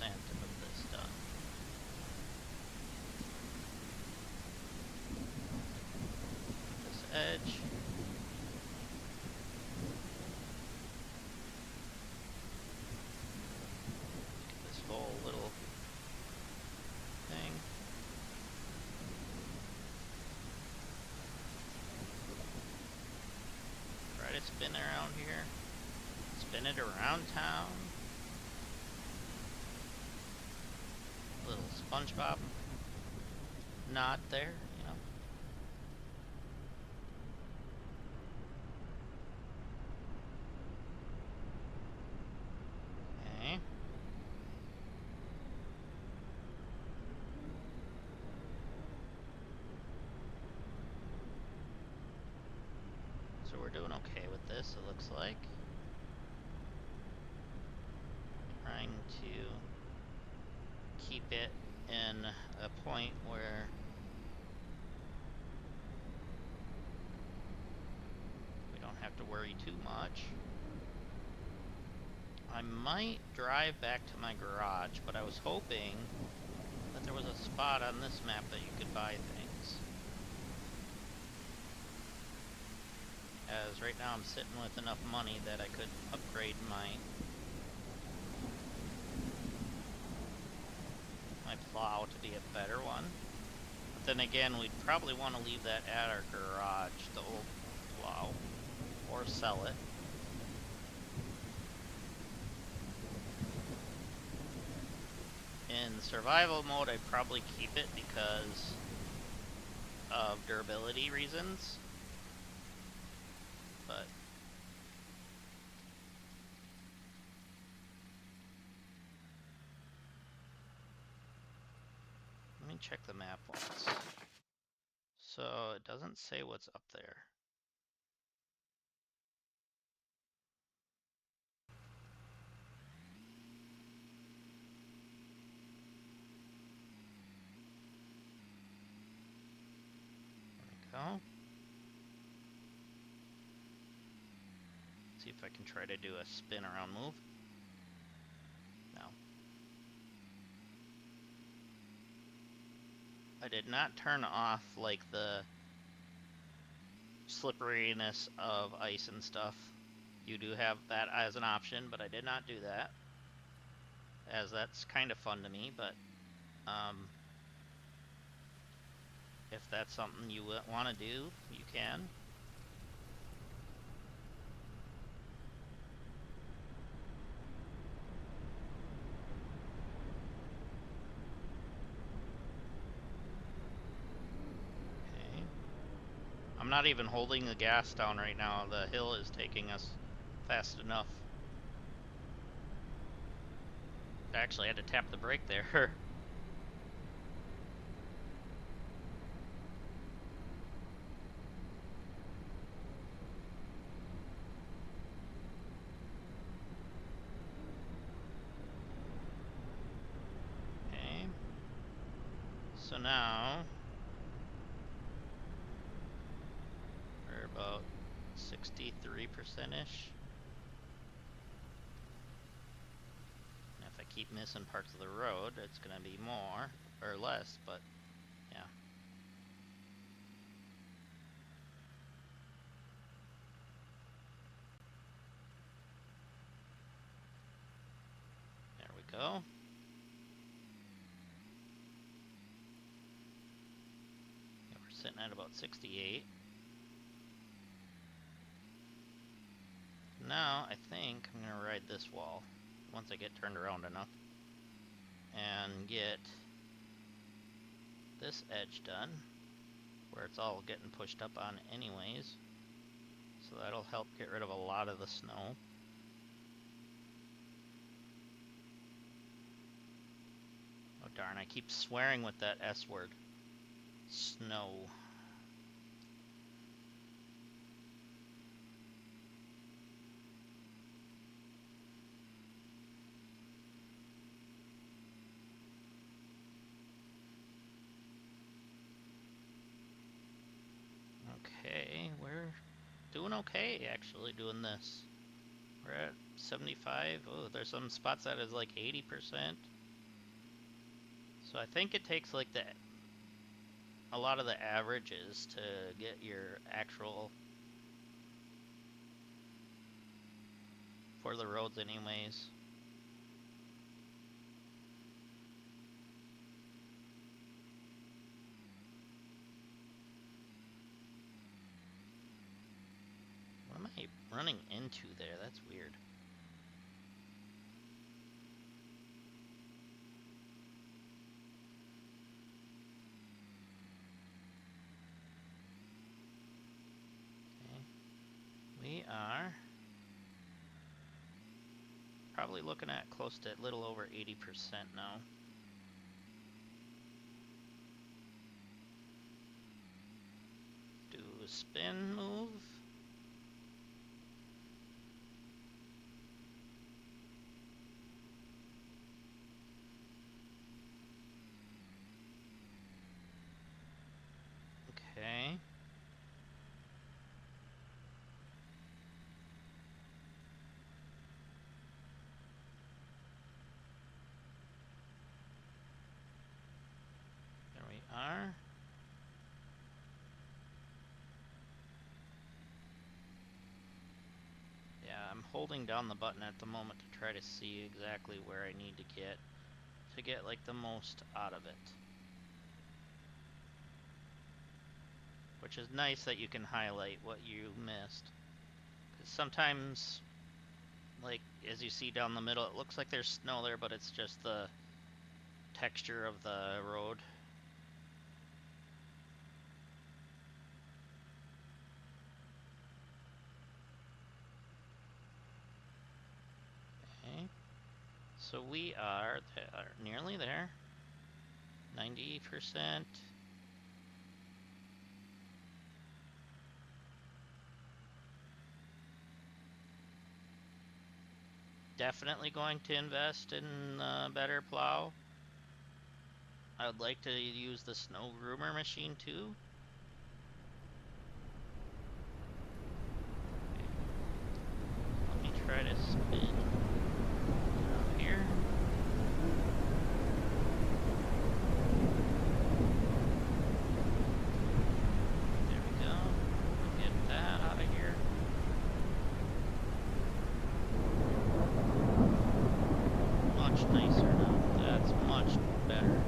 of this done. This edge. This whole little thing. Try to spin around here. Spin it around town. Little SpongeBob nod there, you know. Okay. So we're doing okay with this, it looks like. Trying to keep it in a point where we don't have to worry too much. I might drive back to my garage, but I was hoping that there was a spot on this map that you could buy things. As right now I'm sitting with enough money that I could upgrade my plow to be a better one. But then again, we'd probably want to leave that at our garage, the old plow, or sell it. In survival mode, I'd probably keep it because of durability reasons. But let me check the map once. So it doesn't say what's up there. if I can try to do a spin around move. No. I did not turn off like the slipperiness of ice and stuff. You do have that as an option, but I did not do that, as that's kind of fun to me. But if that's something you want to do, you can. Okay. I'm not even holding the gas down right now. The hill is taking us fast enough. I actually had to tap the brake there. Okay. So now we're about 63%-ish. If I keep missing parts of the road, it's gonna be more or less, but yeah. There we go. Yeah, we're sitting at about 68. Now, I think I'm gonna ride this wall once I get turned around enough and get this edge done where it's all getting pushed up on anyways. So that'll help get rid of a lot of the snow. Oh darn, I keep swearing with that S word. Snow. Okay, we're doing okay actually doing this. We're at 75. Oh, there's some spots that is like 80%. So I think it takes like a lot of the averages to get your actual for the roads anyways. What am I running into there? That's weird. Okay. We are probably looking at close to a little over 80% now. Do a spin move. Okay. There we are. Yeah, I'm holding down the button at the moment to try to see exactly where I need to get like the most out of it. Which is nice that you can highlight what you missed. Because sometimes, like, as you see down the middle, it looks like there's snow there, but it's just the texture of the road. Okay. So we are nearly there. 90%. Definitely going to invest in a better plow. I would like to use the snow groomer machine too. try to spin up here. There we go. Get that out of here. Much nicer now. That's much better.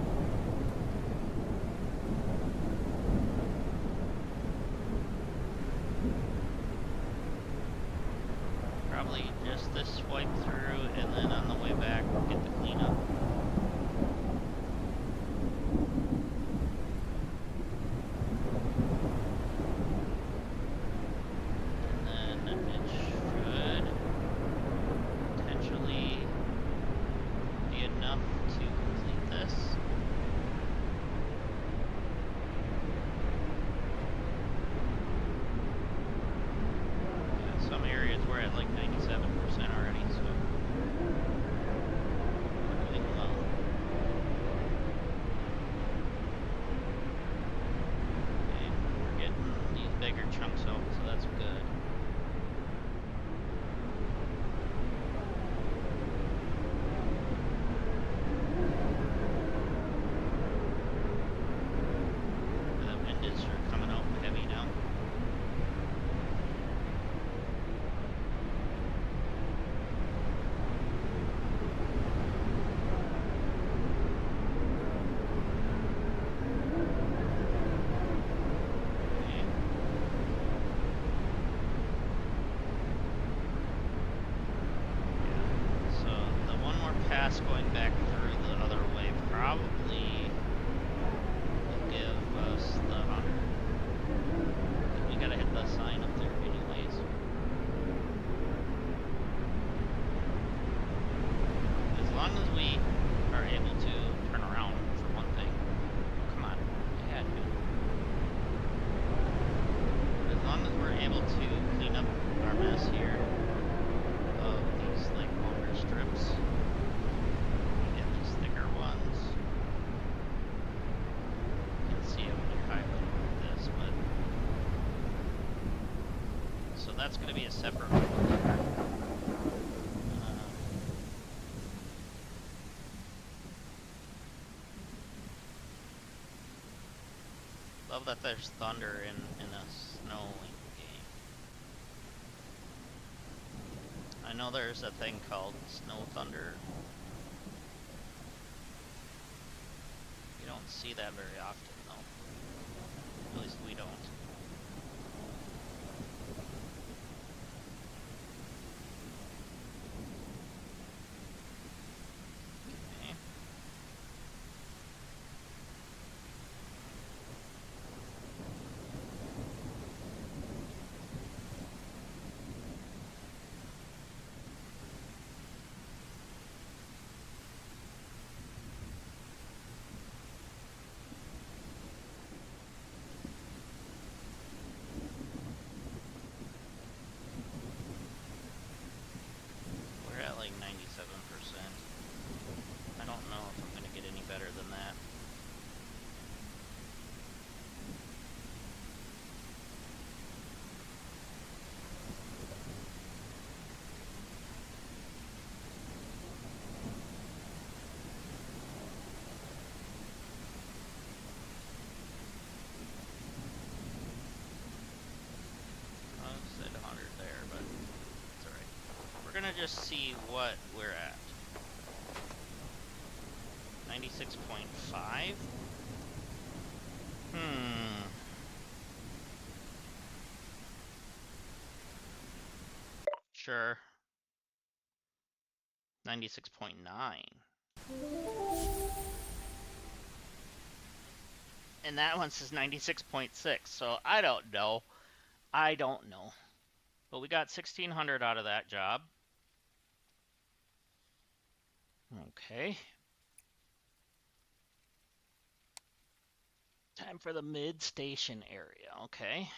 Probably just this swipe through, and then on the way back, get the cleanup. And then it should potentially be enough to complete this. Yeah, some areas we're at like 97% already, so we're doing well. Okay, we're getting these bigger chunks out, so that's good. The wind is coming out heavy now. Okay. Yeah. So the one more pass going back through the other way probably will give us the 100. We gotta hit the sign up there anyways. As long as we are able to turn around for one thing. Come on, we had to. As long as we're able to clean up our mess here of these like longer strips, get these thicker ones. You can see it when you're highlighting like this, but so that's going to be a separate one. Love that there's thunder in a snowing game. I know there's a thing called snow thunder. You don't see that very often, though. At least we don't. Okay. We're at like 97%. I don't know if I'm going to get any better than that. I said 100 there, but it's alright. We're gonna just see what we're at. 96.5? Sure. 96.9. And that one says 96.6, so I don't know. I don't know. But we got 1,600 out of that job. Okay. Time for the mid-station area, okay.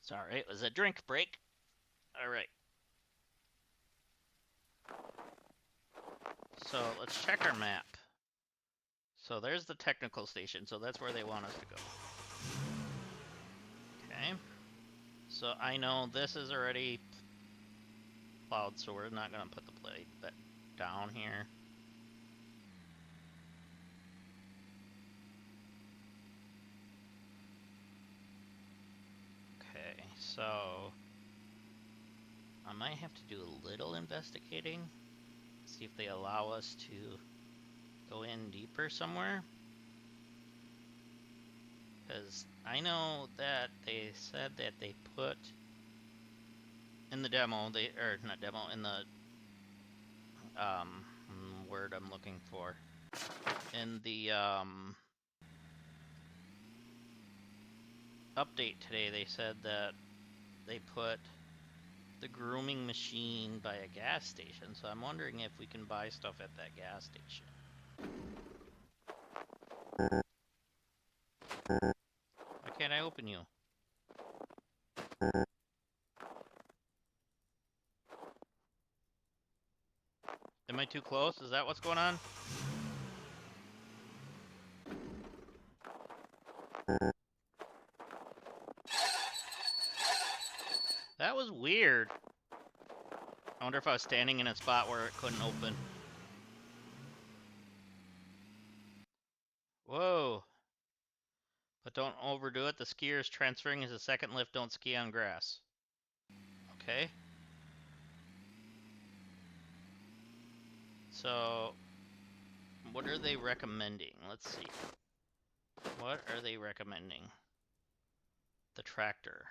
Sorry, it was a drink break. All right. So let's check our map. So there's the technical station, so that's where they want us to go. Okay. So I know this is already plowed, so we're not going to put the plate down here. Okay, so I might have to do a little investigating, see if they allow us to go in deeper somewhere. Because I know that they said that they put in the demo, or not demo, in the word I'm looking for, in the update today, they said that they put the grooming machine by a gas station, so I'm wondering if we can buy stuff at that gas station. Why can't I open you? Am I too close? Is that what's going on? That was weird. I wonder if I was standing in a spot where it couldn't open. Whoa. But don't overdo it. The skiers transferring as a second lift don't ski on grass. Okay. So, what are they recommending? Let's see. What are they recommending? The tractor.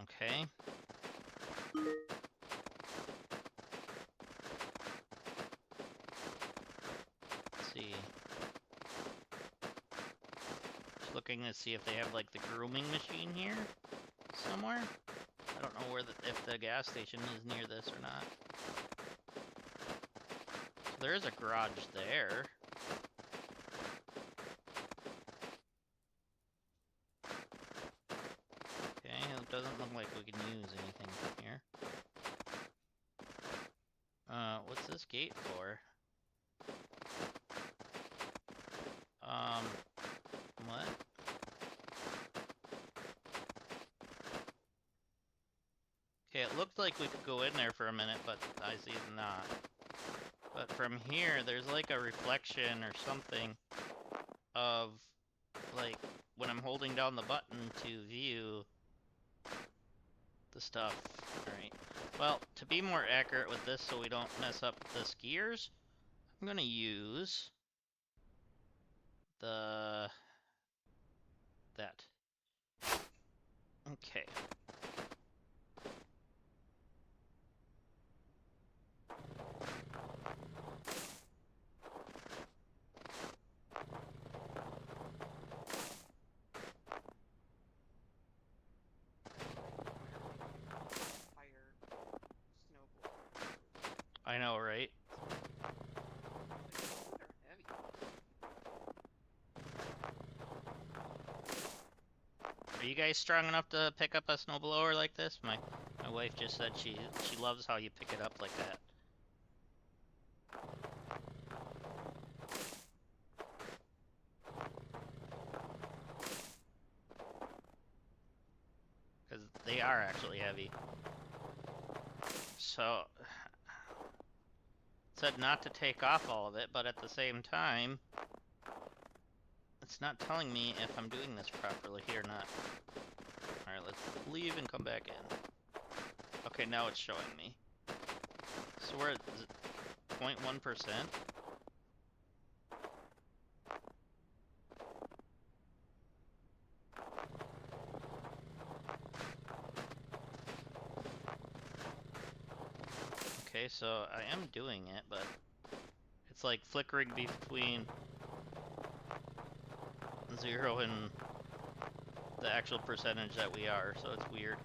Okay. Let's see. Just looking to see if they have like the grooming machine here somewhere. I don't know where if the gas station is near this or not. So there is a garage there. Okay, it doesn't look like we can use anything from here. What's this gate for? What? Okay, it looked like we could go in there for a minute, but I see it's not. But from here, there's like a reflection or something of, like, when I'm holding down the button to view the stuff. Alright. Well, to be more accurate with this so we don't mess up the skiers, I'm gonna use that. Okay. I know, right? Are you guys strong enough to pick up a snowblower like this? My wife just said she loves how you pick it up like that. Because they are actually heavy. So, it said not to take off all of it, but at the same time, it's not telling me if I'm doing this properly or not. Alright, let's leave and come back in. Okay, now it's showing me. So we're at 0.1%. Okay, so I am doing it, but it's like flickering between 0 and the actual percentage that we are, so it's weird.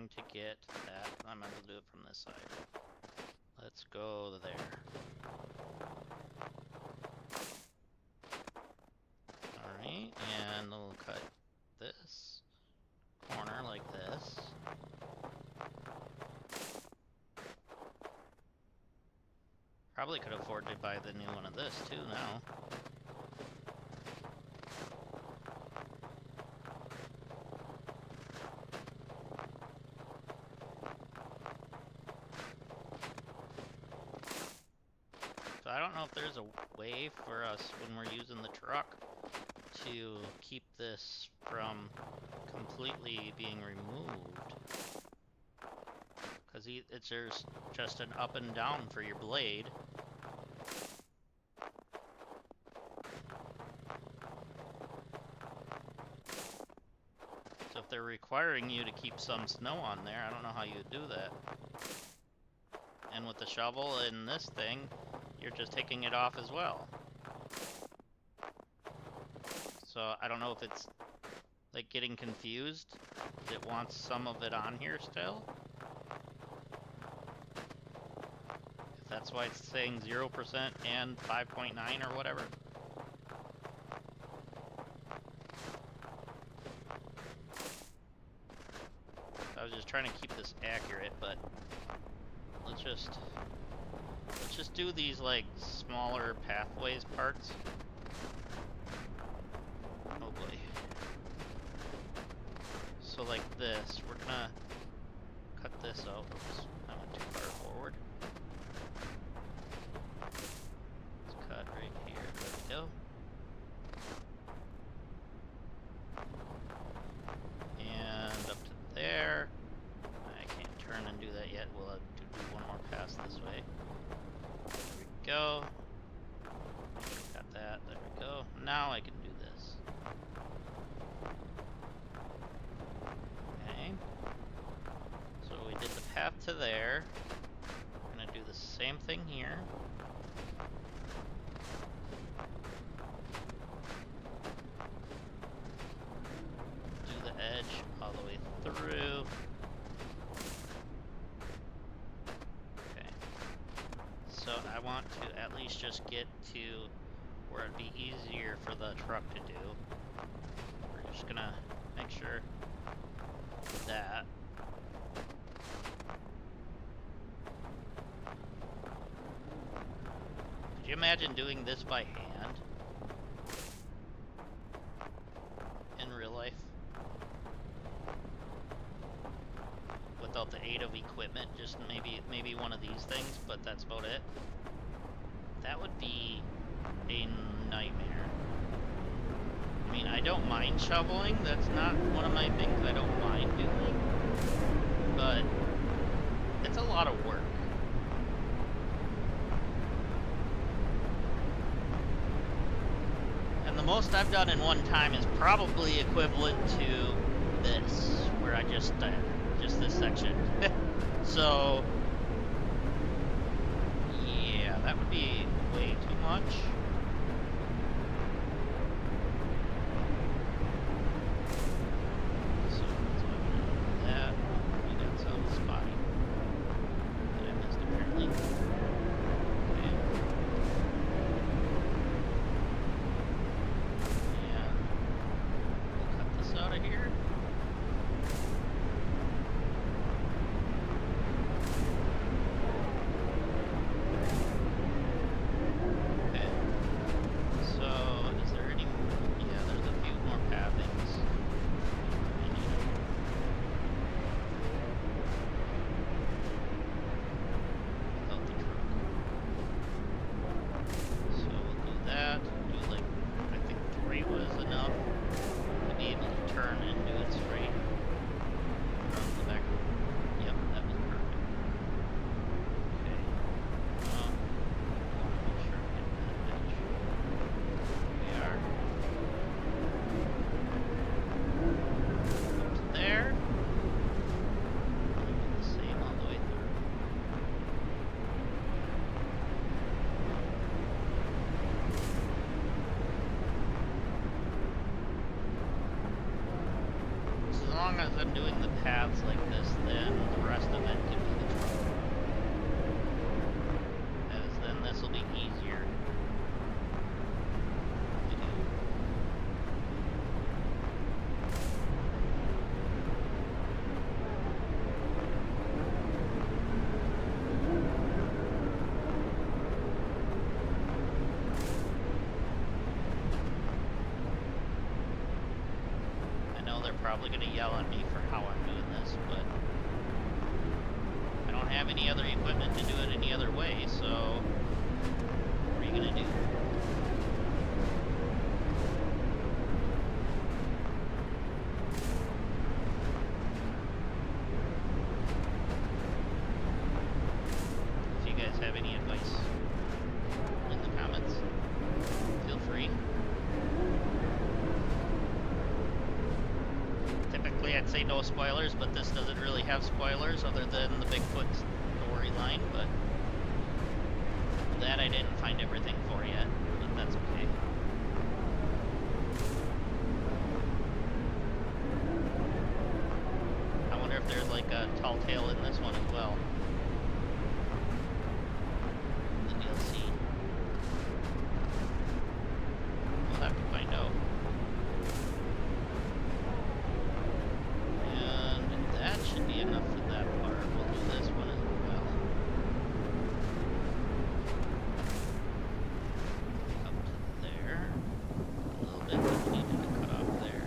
trying to get that. I'm going to do it from this side. Let's go there. Alright, and we'll cut this corner like this. Probably could afford to buy the new one of this too now. So I don't know if there's a way for us when we're using the truck to keep this from completely being removed. Because there's just an up and down for your blade. So if they're requiring you to keep some snow on there, I don't know how you do that. And with the shovel in this thing, you're just taking it off as well. So I don't know if it's like getting confused. It wants some of it on here still. If that's why it's saying 0% and 5.9 or whatever. I was just trying to keep this accurate, but let's just do these like smaller pathways parts. Oh boy. So like this, we're gonna cut this out. Oops, I went too far forward. Let's cut right here. There we go. And up to there. I can't turn and do that yet. We'll have to do one more pass this way. There we go. Got that. There we go. Now I can do this. Okay. So we did the path to there. We're gonna do the same thing here. Do the edge all the way through. Okay. So I want to at least just get to where it'd be easier for the truck to do. We're just gonna make sure that. Could you imagine doing this by hand in real life? Without the aid of equipment, just maybe one of these things, but that's about it. That would be a nightmare. I mean, I don't mind shoveling, that's not one of my things I don't mind doing, but it's a lot of work. And the most I've done in one time is probably equivalent to this, where I just this section. So, yeah, that would be way too much. So, let's open that. We got some spotting that I missed apparently. Okay. And we'll cut this out of here. because I'm doing the paths like this, then the rest of it can be the truck. As then this will be easier to do. Probably going to yell at me for how I'm doing this, but I don't have any other equipment to do it any other way, so what are you going to do? If you guys have any advice in the comments, feel free. Typically I'd say no spoilers, but this doesn't really have spoilers other than the Bigfoot storyline, but that I didn't find everything for yet, but that's okay. I wonder if there's like a tall tale in this one as well. The DLC. We'll have to find out. That should be enough for that part. We'll do this one as well. Up to there. A little bit, but we needed to cut off there.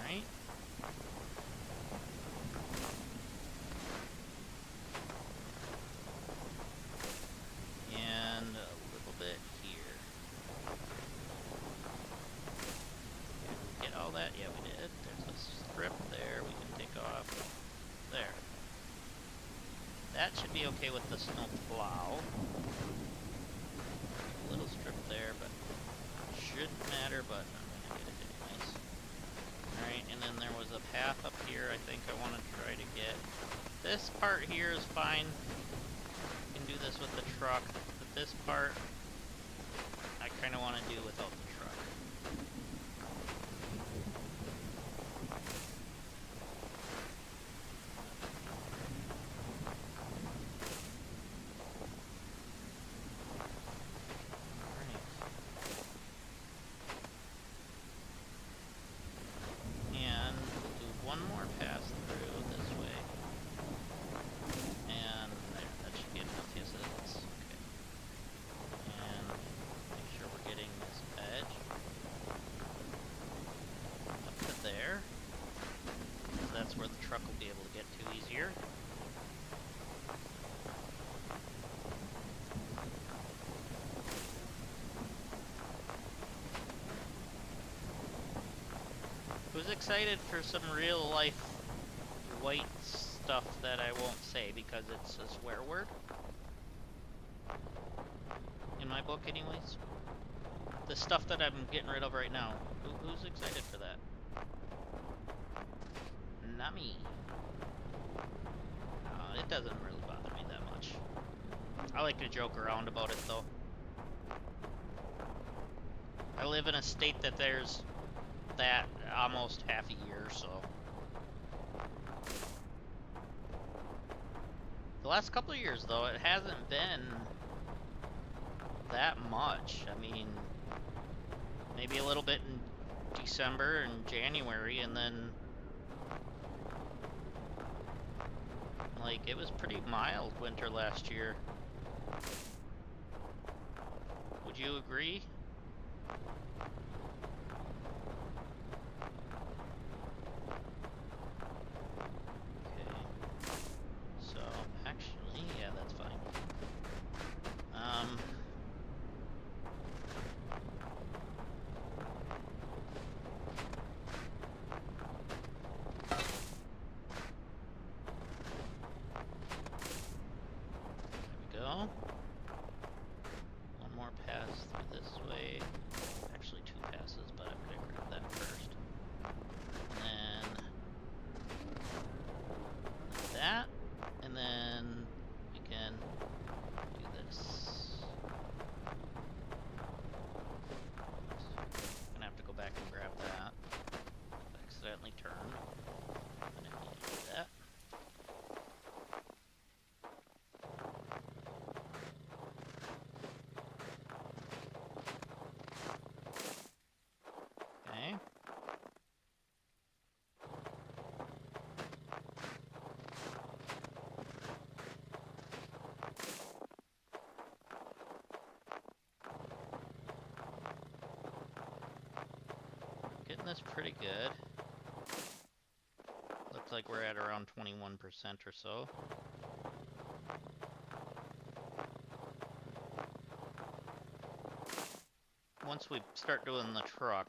Alright. Yeah, we did. There's a strip there we can take off. There. That should be okay with the snow plow. A little strip there, but shouldn't matter, but I'm gonna get it anyways. Alright, and then there was a path up here I think I want to try to get. This part here is fine. You can do this with the truck, but this part I kind of want to do without the truck. That's where the truck will be able to get to easier. Who's excited for some real life white stuff that I won't say because it's a swear word? In my book anyways. The stuff that I'm getting rid of right now. Who's excited for that? Not me. It doesn't really bother me that much. I like to joke around about it though. I live in a state that there's that almost half a year, so. The last couple of years though, it hasn't been that much. I mean, maybe a little bit in December and January, and then like, it was pretty mild winter last year. Would you agree? Okay. So, actually, yeah, that's fine. One more pass through this way. Actually, two this pretty good. Looks like we're at around 21% or so. Once we start doing the truck,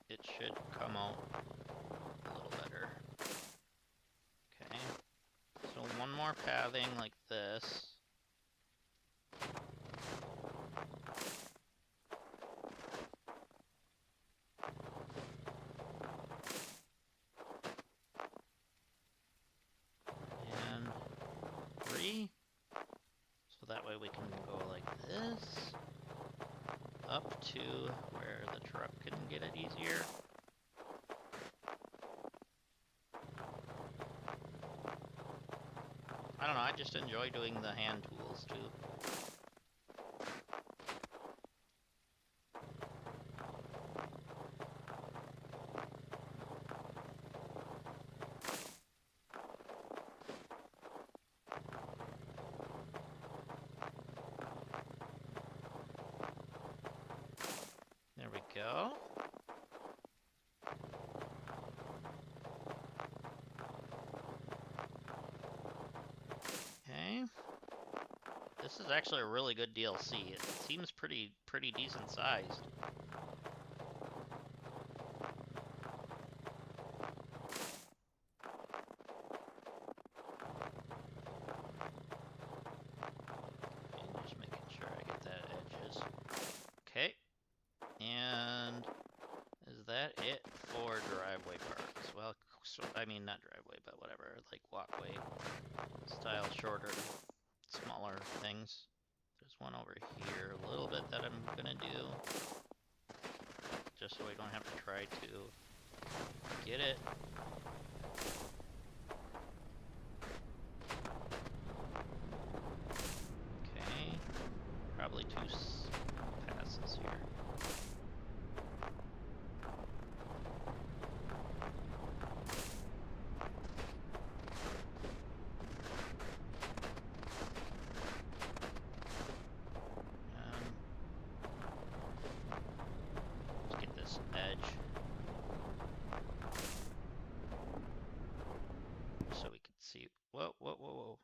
it should come out a little better. Okay. So one more pathing like this. And 3. So that way we can go like this. Up to where the truck can get it easier. I don't know, I just enjoy doing the hand tools too. There we go. Okay. This is actually a really good DLC. It seems pretty decent sized. And just making sure I get that edges. Okay. And is that it for driveway parts? Well, so, I mean, not driveway, but whatever, like walkway style, shorter, smaller things. There's one over here, a little bit that I'm gonna do, just so we don't have to try to get it. Okay, probably 2 passes here. Let's get this edge so we can see. Whoa, whoa, whoa, whoa.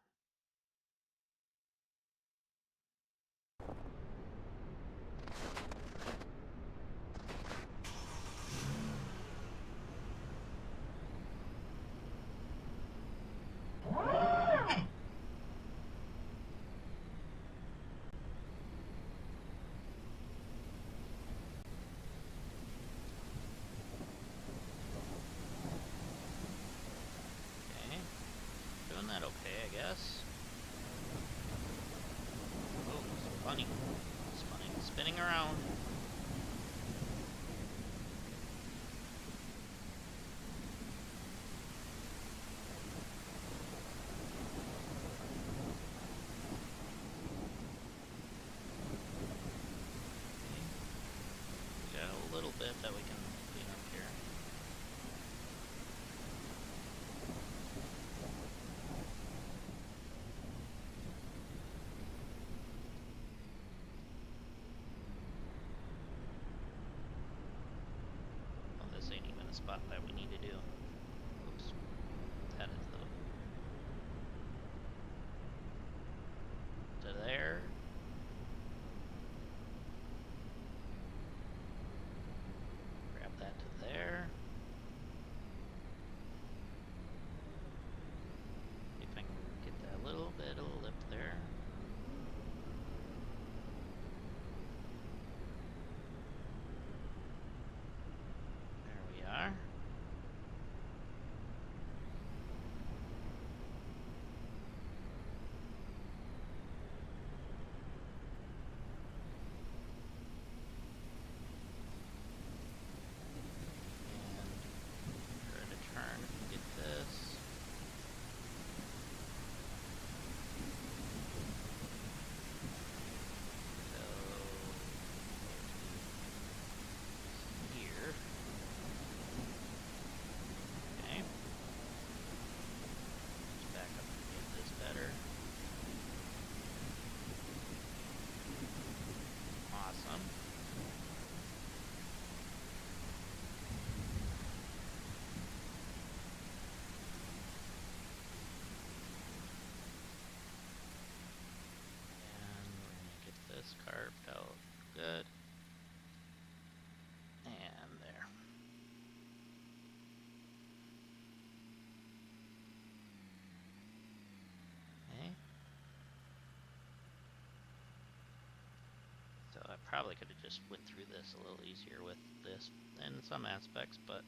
Doing that okay, I guess. Oh, it's funny. Spinning around. We got a little bit that we can clean up here. This ain't even a spot that we need to do. Oops. That is the... to there. Grab that to there. See if I can get that little bit of lip there. There we are. probably could have just went through this a little easier with this in some aspects, but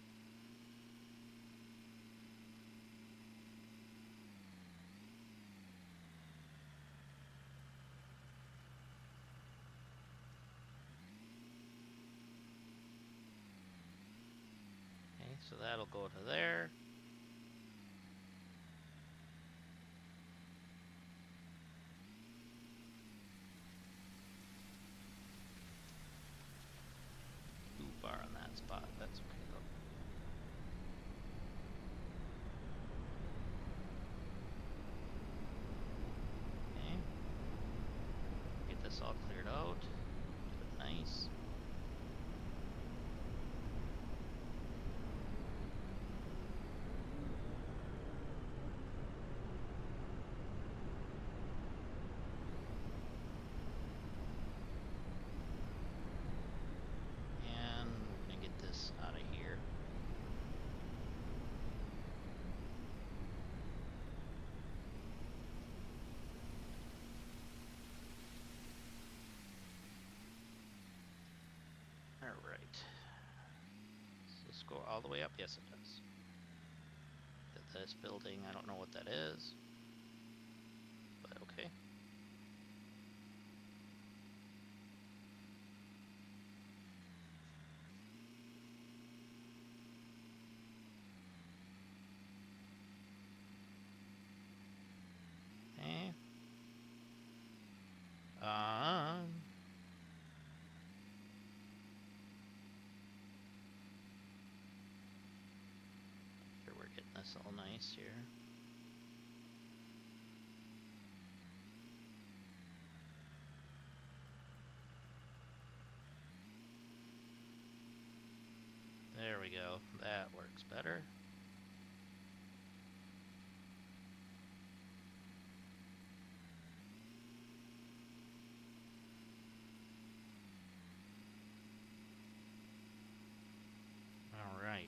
okay, so that'll go to there. Bar on that spot. That's okay though. Okay. Get this all cleared out. Keep it nice. Out of here. All right. Does this go all the way up? Yes, it does. This building, I don't know what that is, but okay. Okay. Sure we're getting this all nice here. There we go. That works better. All right.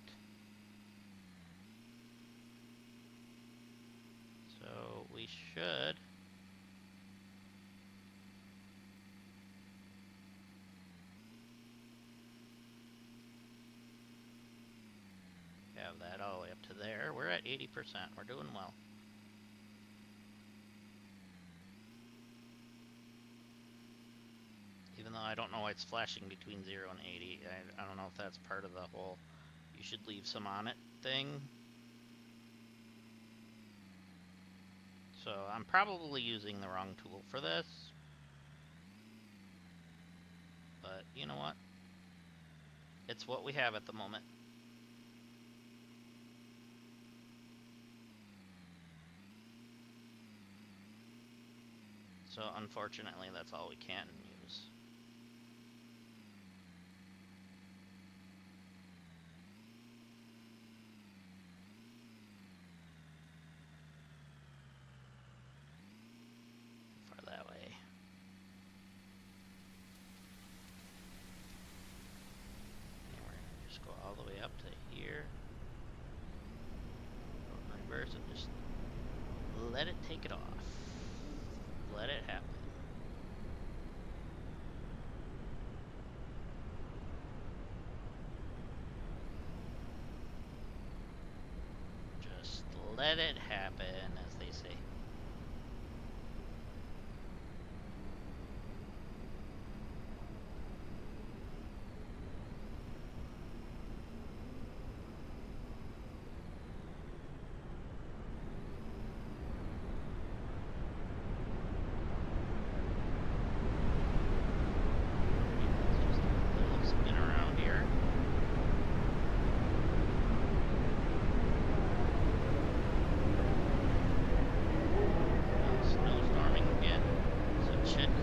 So we should have that all the way up to there. We're at 80%. We're doing well. Even though I don't know why it's flashing between 0 and 80. I don't know if that's part of the whole you should leave some on it thing. So I'm probably using the wrong tool for this. But you know what? It's what we have at the moment. So unfortunately, that's all we can use. Far that way. And we're gonna just go all the way up to here. Go in reverse and just let it take it off. Let it happen. Just let it happen, as they say.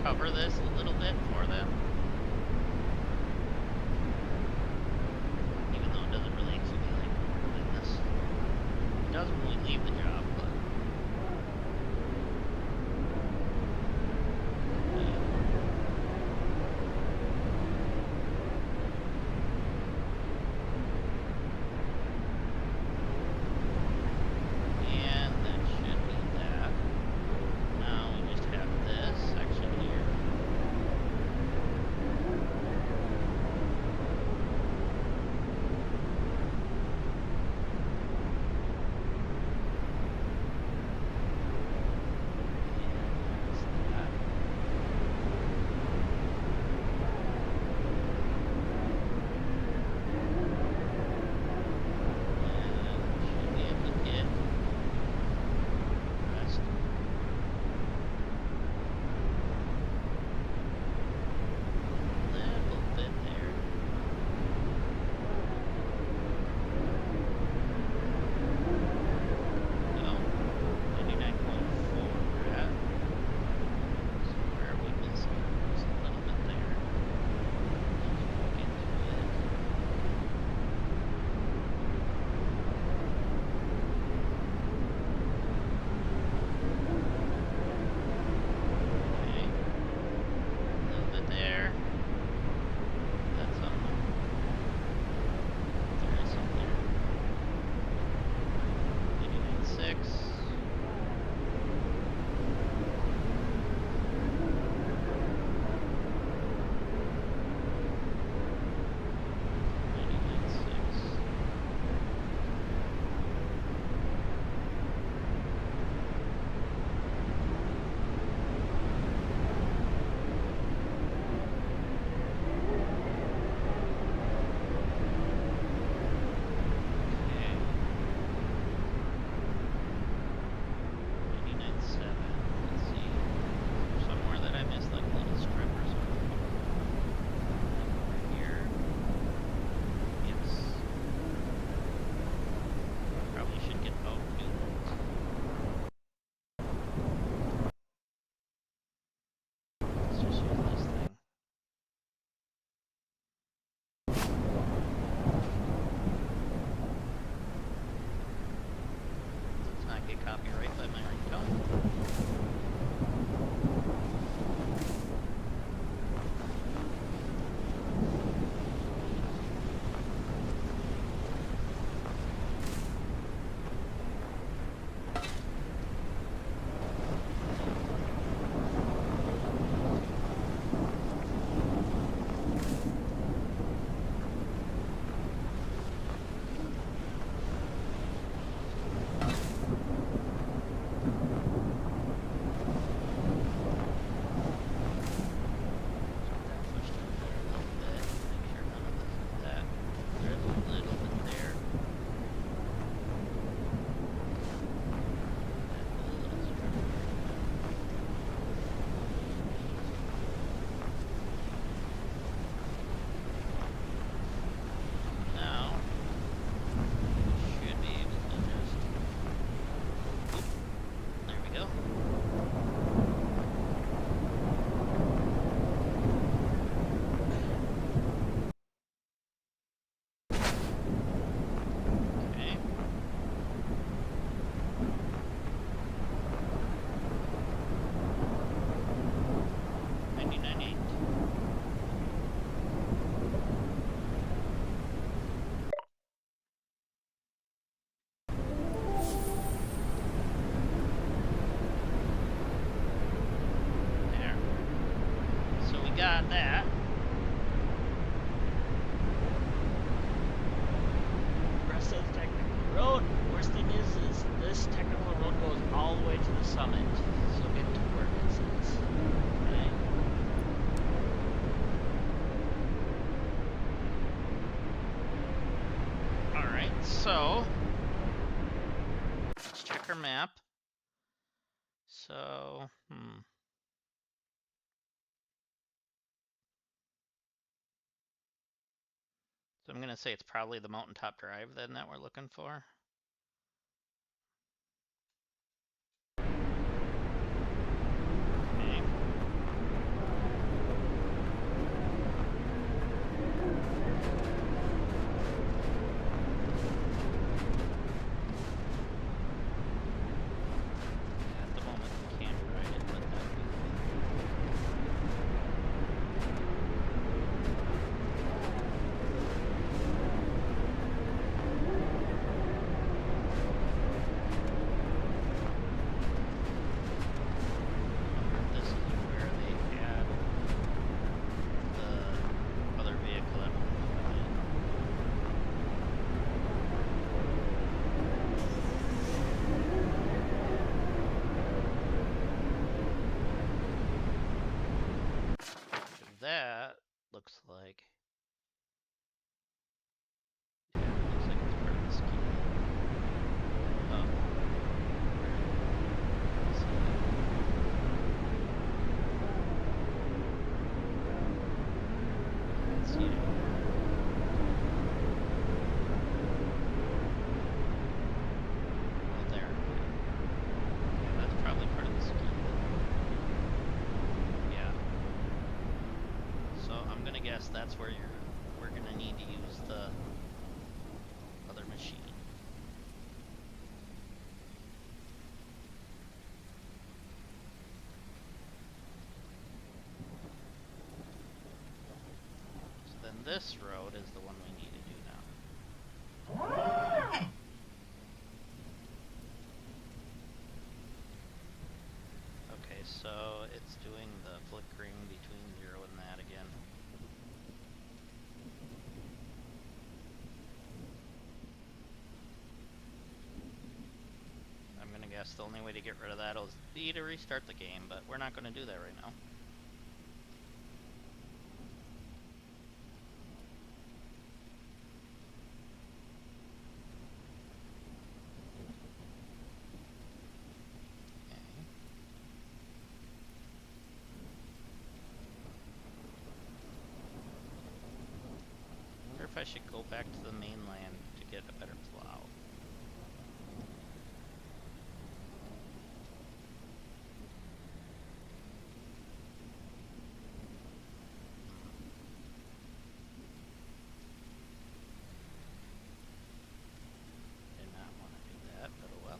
Cover this a little bit for them. Even though it doesn't really actually be like doing this. It does when we leave the job, but copyright by my ringtone. Got that. Rest of the technical road. Worst thing is this technical road goes all the way to the summit. So get to where this is. Okay. Alright, so let's check our map. So, So I'm going to say it's probably the mountaintop drive then that we're looking for. Okay. At the moment we can't ride it, but that would be that looks like, yeah, it looks like it's part of the ski. Oh. Let's see. Oh, there. Yeah, that's probably part of the ski. Yeah. So I'm gonna guess that's where we're gonna need to use the other machine. So then this road is the one we need to do now. Okay, so it's doing the flickering between 0 and that again. I'm gonna guess the only way to get rid of that is to restart the game, but we're not gonna do that right now. I should go back to the mainland to get a better plow. Did not want to do that, but oh well.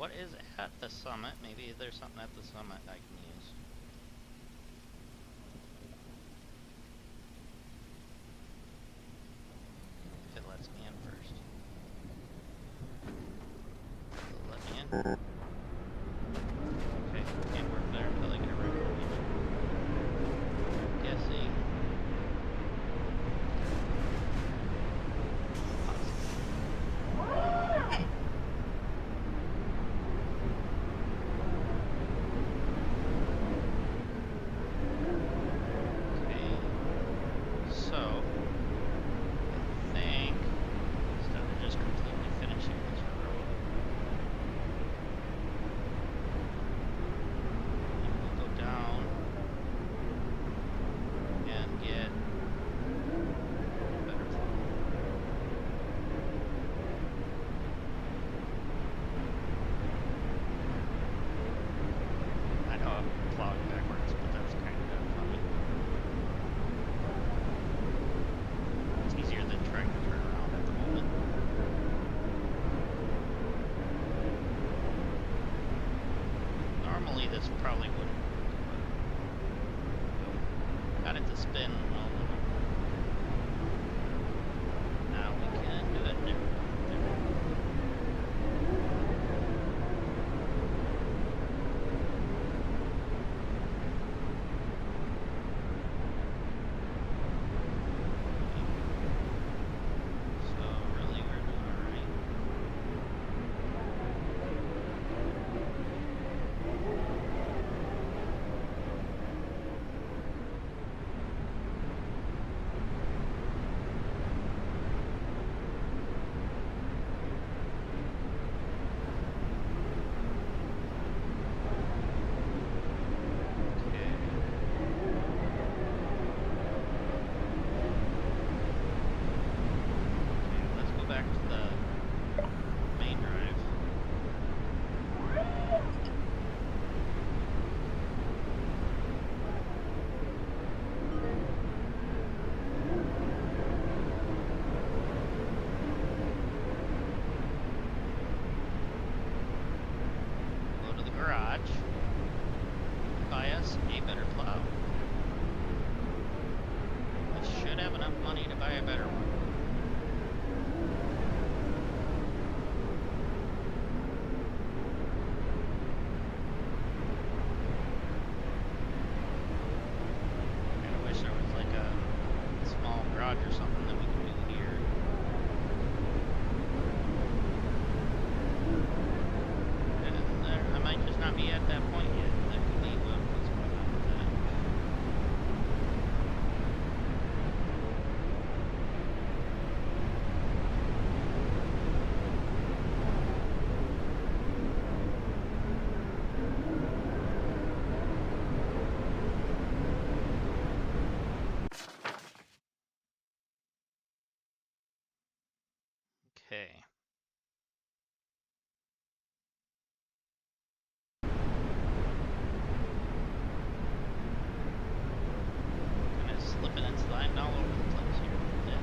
what is at the summit? Maybe there's something at the summit I can use. If it lets me in first. Will it let me in? Okay, can't work there until I get a reclamation. Guessing. Plowing backwards, but that's kind of funny. It's easier than trying to turn around at the moment. Normally this probably wouldn't work, but got it to spin. Now we can do it. There. Buy us a better plow. I should have enough money to buy a better one. I kinda wish there was like a small garage or something that we could do here. And there, I might just not be at that point yet. That could be what's going on with that. Okay. Kind of slipping and sliding all over the place here a little bit.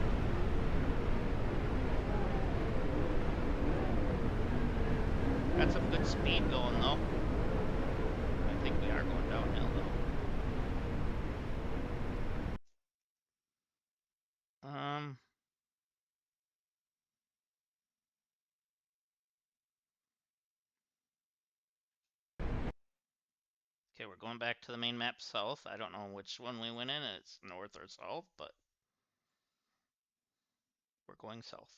Got some good speed going though. I think we are going downhill though. Okay, we're going back to the main map south. I don't know which one we went in. It's north or south, but we're going south.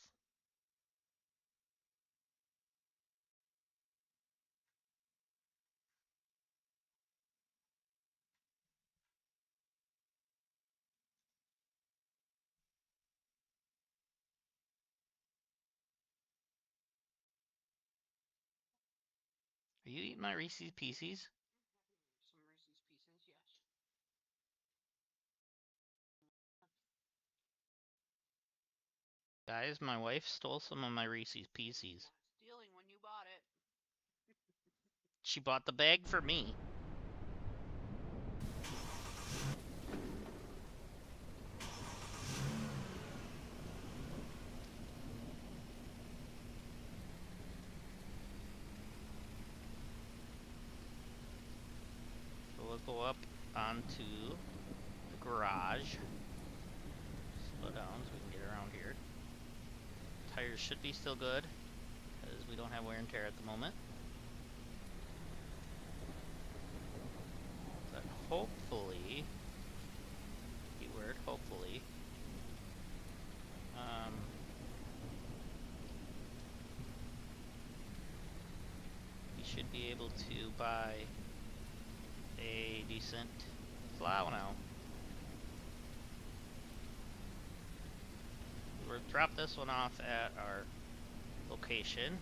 Are you eating my Reese's Pieces? Some Reese's Pieces, yes. Guys, my wife stole some of my Reese's Pieces. Not stealing when you bought it. She bought the bag for me. we'll go up onto the garage. Slow down so we can get around here. Tires should be still good, because we don't have wear and tear at the moment. But hopefully, keyword, hopefully, we should be able to buy a decent plow now. We'll drop this one off at our location,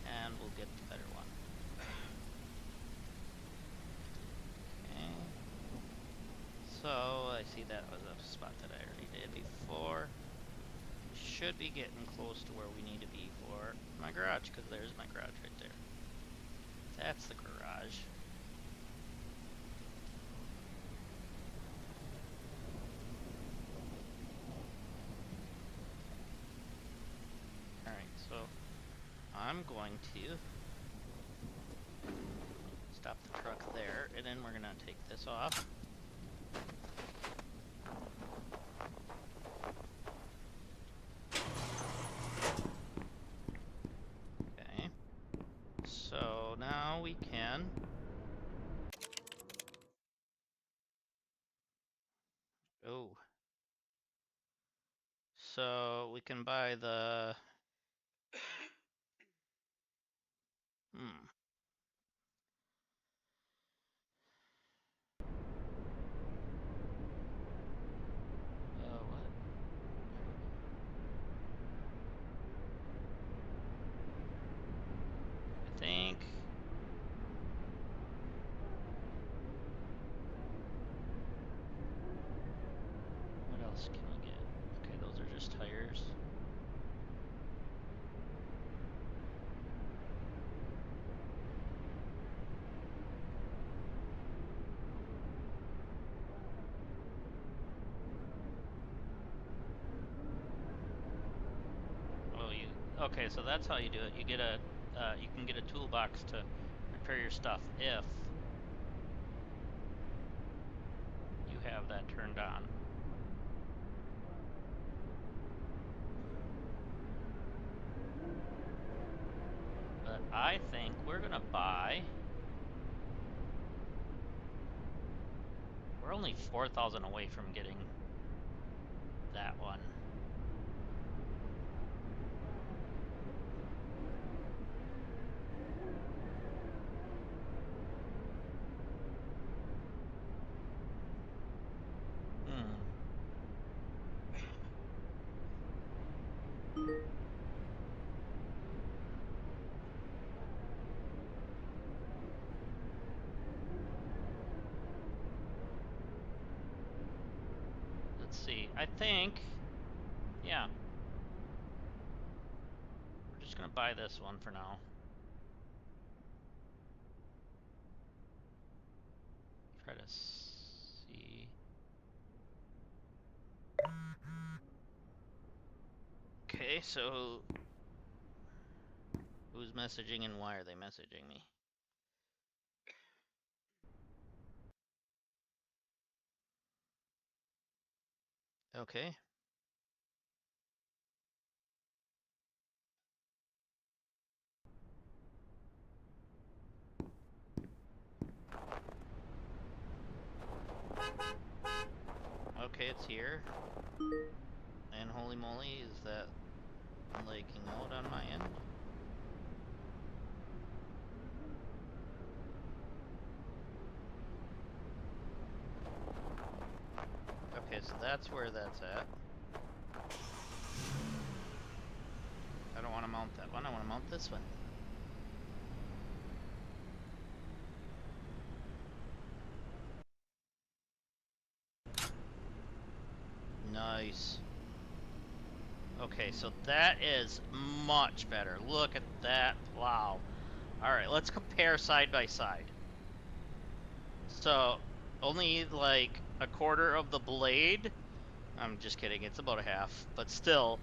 and we'll get the better one. Okay. So I see that was a spot that I already did before. We should be getting close to where we need to be for my garage, because there's my garage right there. That's the garage. Alright, so I'm going to stop the truck there, and then we're going to take this off. Okay. So now we can... Oh. So we can buy the... Hmm. What? I think... What else can we get? Okay, those are just tires. Oh, okay, so that's how you do it. You get a you can get a toolbox to repair your stuff if you have that turned on. But I think we're gonna buy... We're only 4,000 away from getting that one. Let's see. I think... Yeah. We're just gonna buy this one for now. Try to see... Okay, so... Who's messaging and why are they messaging me? Okay. Okay, it's here. And holy moly, is that lagging out on my end? Okay, so that's where that's at. I don't want to mount that one, I want to mount this one. Nice. Okay, so that is much better. Look at that plow. Alright, let's compare side by side. So, only like a quarter of the blade. I'm just kidding, it's about a half. But still,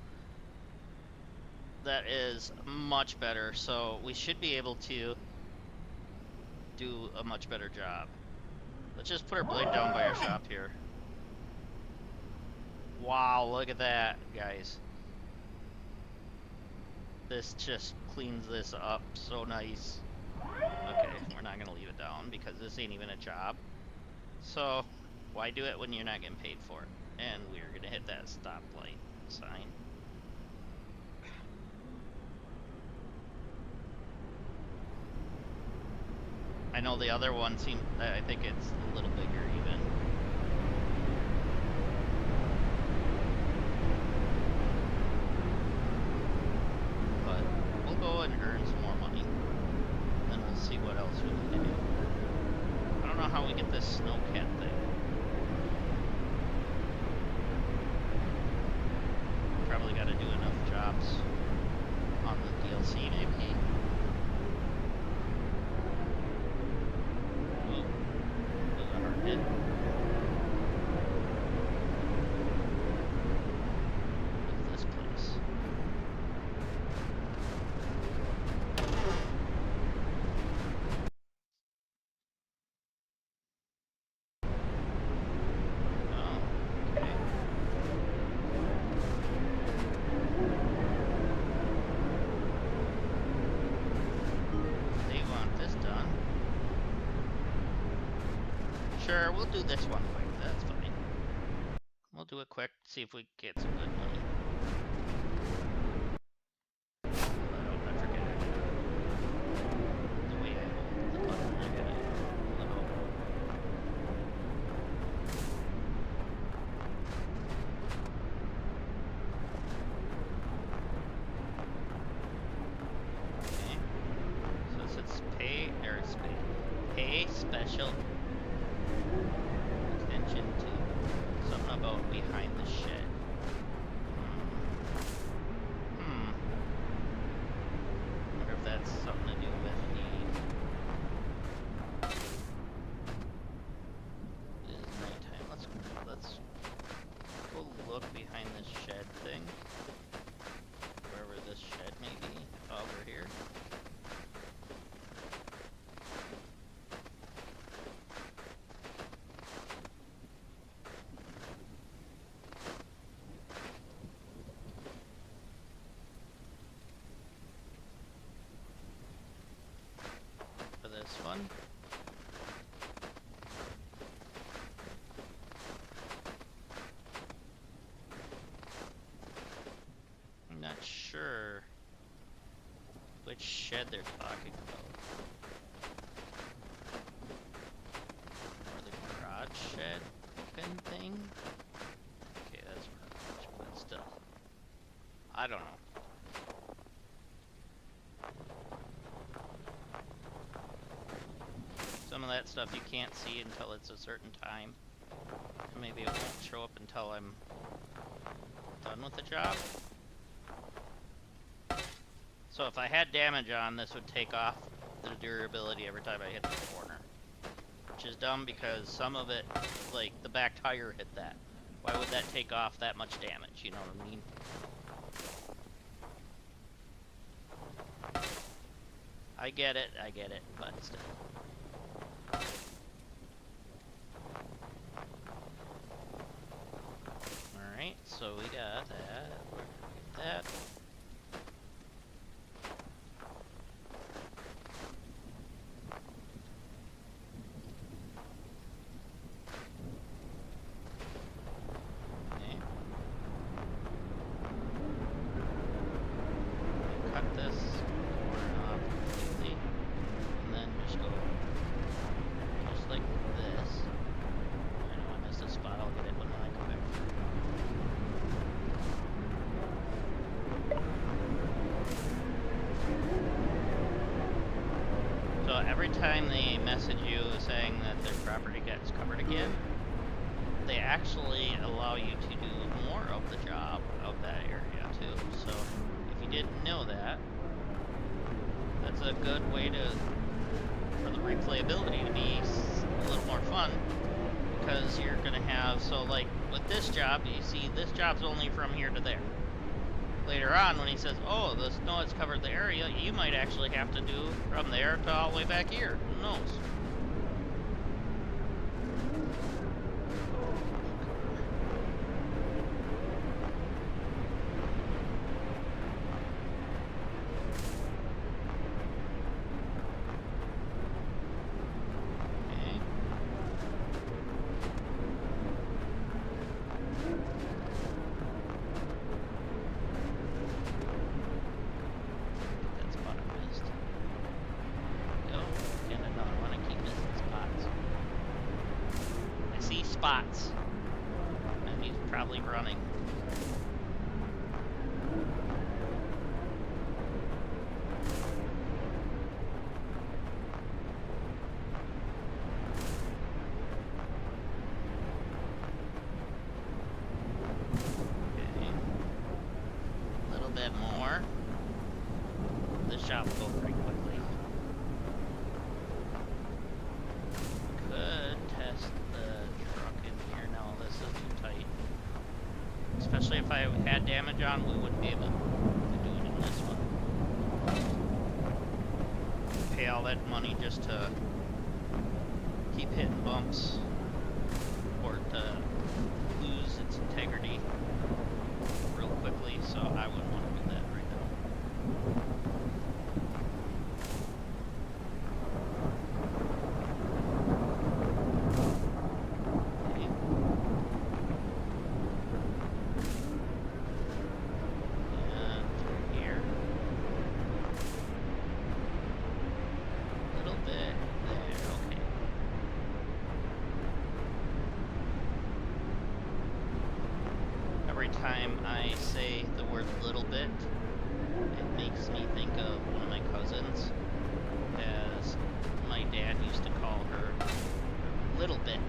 that is much better. So we should be able to do a much better job. Let's just put our blade down by our shop here. Wow, look at that, guys. This just cleans this up so nice. Okay, we're not gonna leave it down because this ain't even a job. So, why do it when you're not getting paid for it? And we're gonna hit that stoplight sign. I know the other one seems, I think it's a little bigger even. But we'll go and earn some more money. And then we'll see what else we can do. I don't know how we get this snowcat thing. Probably gotta do enough jobs on the DLC maybe. Ooh, that was a hard hit. What's this place? Oh, okay. They want this done. Sure, we'll do this one quick. That's fine. We'll do it quick, see if we get some good money. I forget. The way I hold the button, I gotta pull it over. Okay. So it says pay special attention to something about behind the shed. Wonder if that's something to do with the. It is nighttime. Let's go look behind this shed thing. Wherever this shed may be. Over here. For this one. I'm not sure which shed they're talking about. Or the garage shed open thing? Okay, that's garage, but still. I don't know. Some of that stuff you can't see until it's a certain time. And maybe it won't show up until I'm done with the job. So if I had damage on, this would take off the durability every time I hit the corner. Which is dumb because some of it, like the back tire hit that. Why would that take off that much damage, you know what I mean? I get it, but still. Alright, so we got that. We're gonna get that. Okay. Cut this corner off completely. And then just go just like this. I know I missed a spot, I'll get it when I come back through. So every time they message you saying that their property gets covered again, they actually allow you to do more of the job of that area too. So if you didn't know that, that's a good way for the replayability to be a little more fun, because you're gonna have, so like with this job, you see this job's only from here to there. later on when he says, oh, the snow has covered the area, you might actually have to do from there to all the way back here. Who knows? Spots. And he's probably running. Okay. A little bit more. This shot will go pretty quickly. Could test the truck in here. No, this is too tight. Especially if I had damage on, we wouldn't be able to do it in this one. Pay all that money just to keep hitting bumps or to lose its integrity real quickly, so I wouldn't want to do that right now. Time I say the word little bit, it makes me think of one of my cousins, as my dad used to call her Little Bit,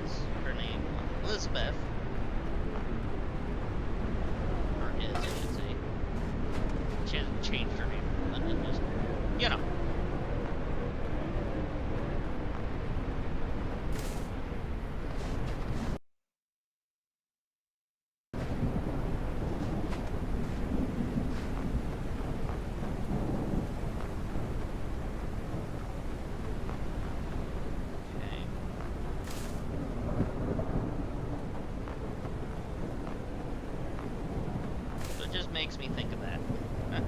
as her name Elizabeth, or is, I should say. She hasn't changed her name, but it just, you know. Makes me think of that. I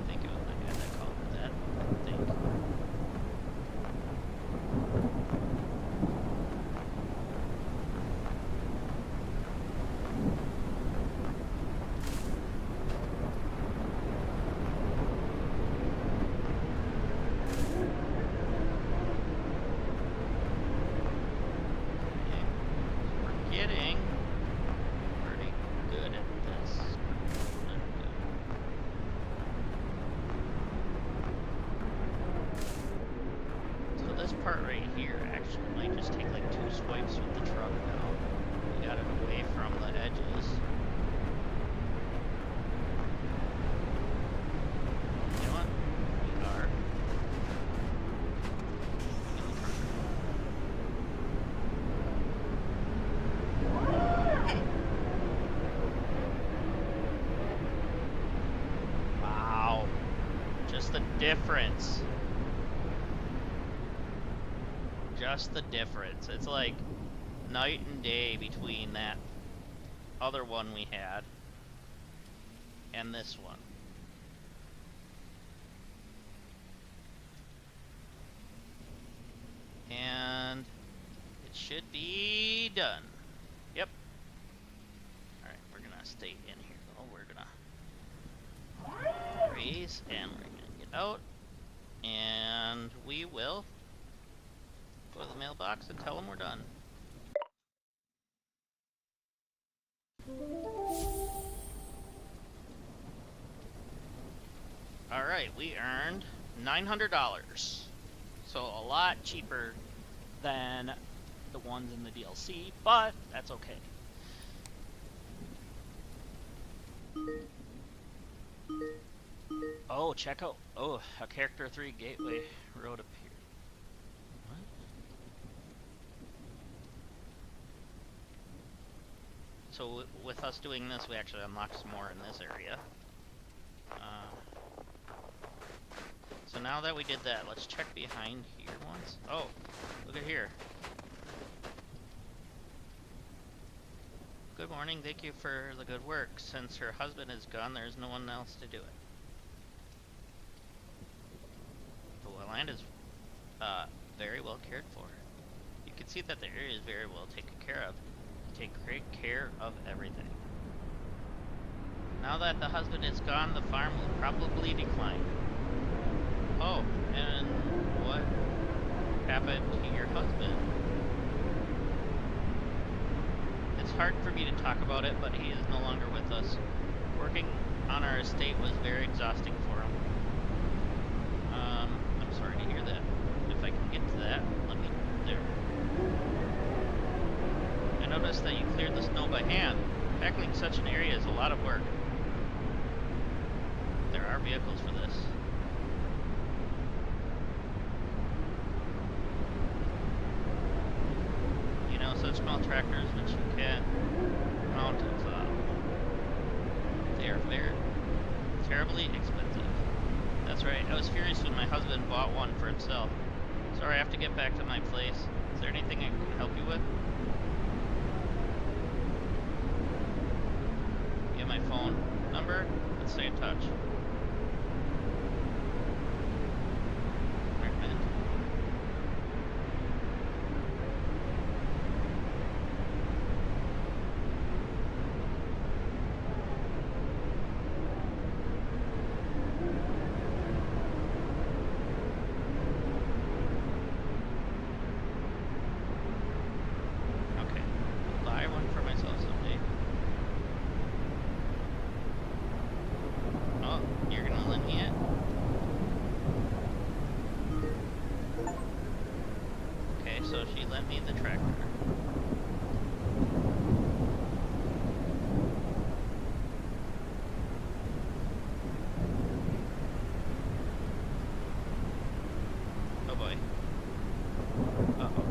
think it was the guy that called me that. I think. Getting pretty good at this. So this part right here actually might just take like 2 swipes with the truck now. We got it away from the edges. You know what? We are. The difference. Just the difference. It's like night and day between that other one we had and this one. And it should be done. Yep. Alright, we're gonna stay in here though. We're gonna raise and we're gonna out, and we will go to the mailbox and tell them we're done. Alright, we earned $900. So a lot cheaper than the ones in the DLC, but that's okay. Oh, check out. Oh, a Character 3 Gateway Road appeared. What? So with us doing this, we actually unlock some more in this area. Uh, so now that we did that, let's check behind here once. Oh, look at here. Good morning, thank you for the good work. Since her husband is gone, there's no one else to do it. The land is very well cared for. You can see that the area is very well taken care of. You take great care of everything. Now that the husband is gone, the farm will probably decline. Oh, and what happened to your husband? It's hard for me to talk about it, but he is no longer with us. Working on our estate was very exhausting for him. I'm sorry to hear that. If I can get to that, let me there. I noticed that you cleared the snow by hand. Tackling such an area is a lot of work. There are vehicles for this. You know, such small tractors which you can mount a plow. They are very terribly expensive. That's right, I was furious when my husband bought one for himself. Sorry, I have to get back to my place. Is there anything I can help you with? Get my phone number? Let's stay in touch. Recommend. Okay. I'll buy one for myself someday. Oh, you're gonna lend me it? Okay, so she lent me the tractor. Oh boy. Uh-oh.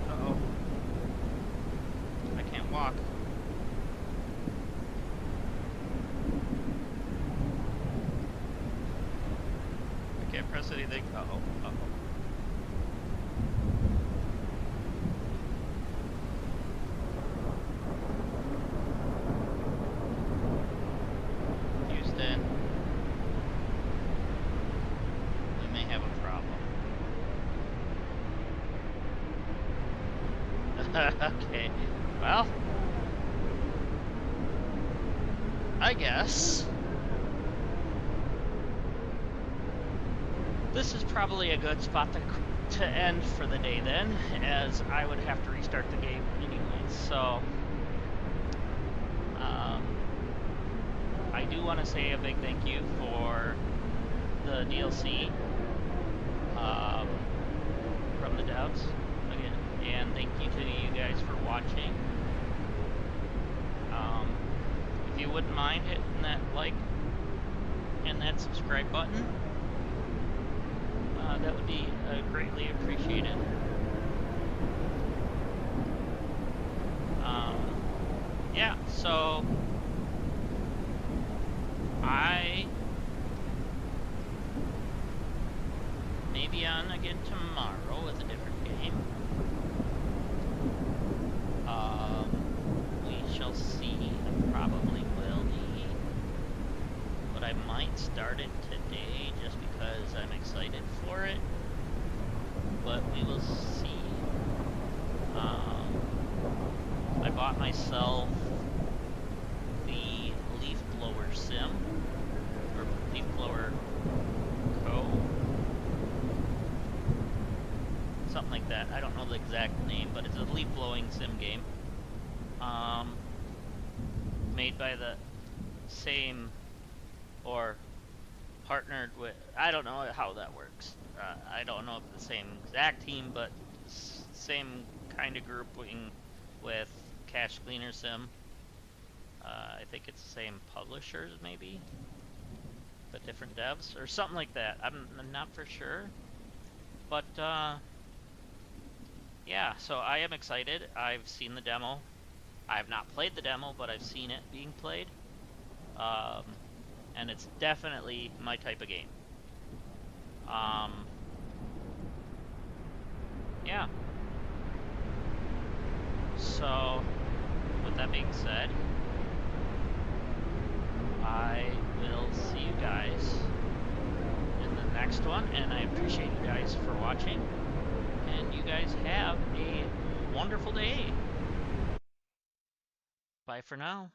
Uh-oh. I can't walk. I can't press anything. Uh-oh. Uh-oh. Houston, we may have a problem. Okay. Well, I guess this is probably a good spot to end for the day then, as I would have to restart the game anyways. So, I do want to say a big thank you for the DLC from the devs again, and thank you to you guys for watching. If you wouldn't mind hitting that like and that subscribe button, that would be greatly appreciated. Yeah, so I may be on again tomorrow with a different game. We shall see. I probably will be, but I might start it today just because I'm excited for it. But we will see. I bought myself the leaf blower sim, or leaf blower co, something like that. I don't know the exact name, but it's a leaf blowing sim game. Made by the same, or partnered with, I don't know how that works. I don't know if the same exact team, but same kind of grouping with Cash Cleaner Sim. I think it's the same publishers, maybe, but different devs or something like that. I'm not for sure, but yeah. So I am excited. I've seen the demo. I have not played the demo, but I've seen it being played. Um, and it's definitely my type of game. Um, yeah. So with that being said, I will see you guys in the next one, and I appreciate you guys for watching. And you guys have a wonderful day. Bye for now.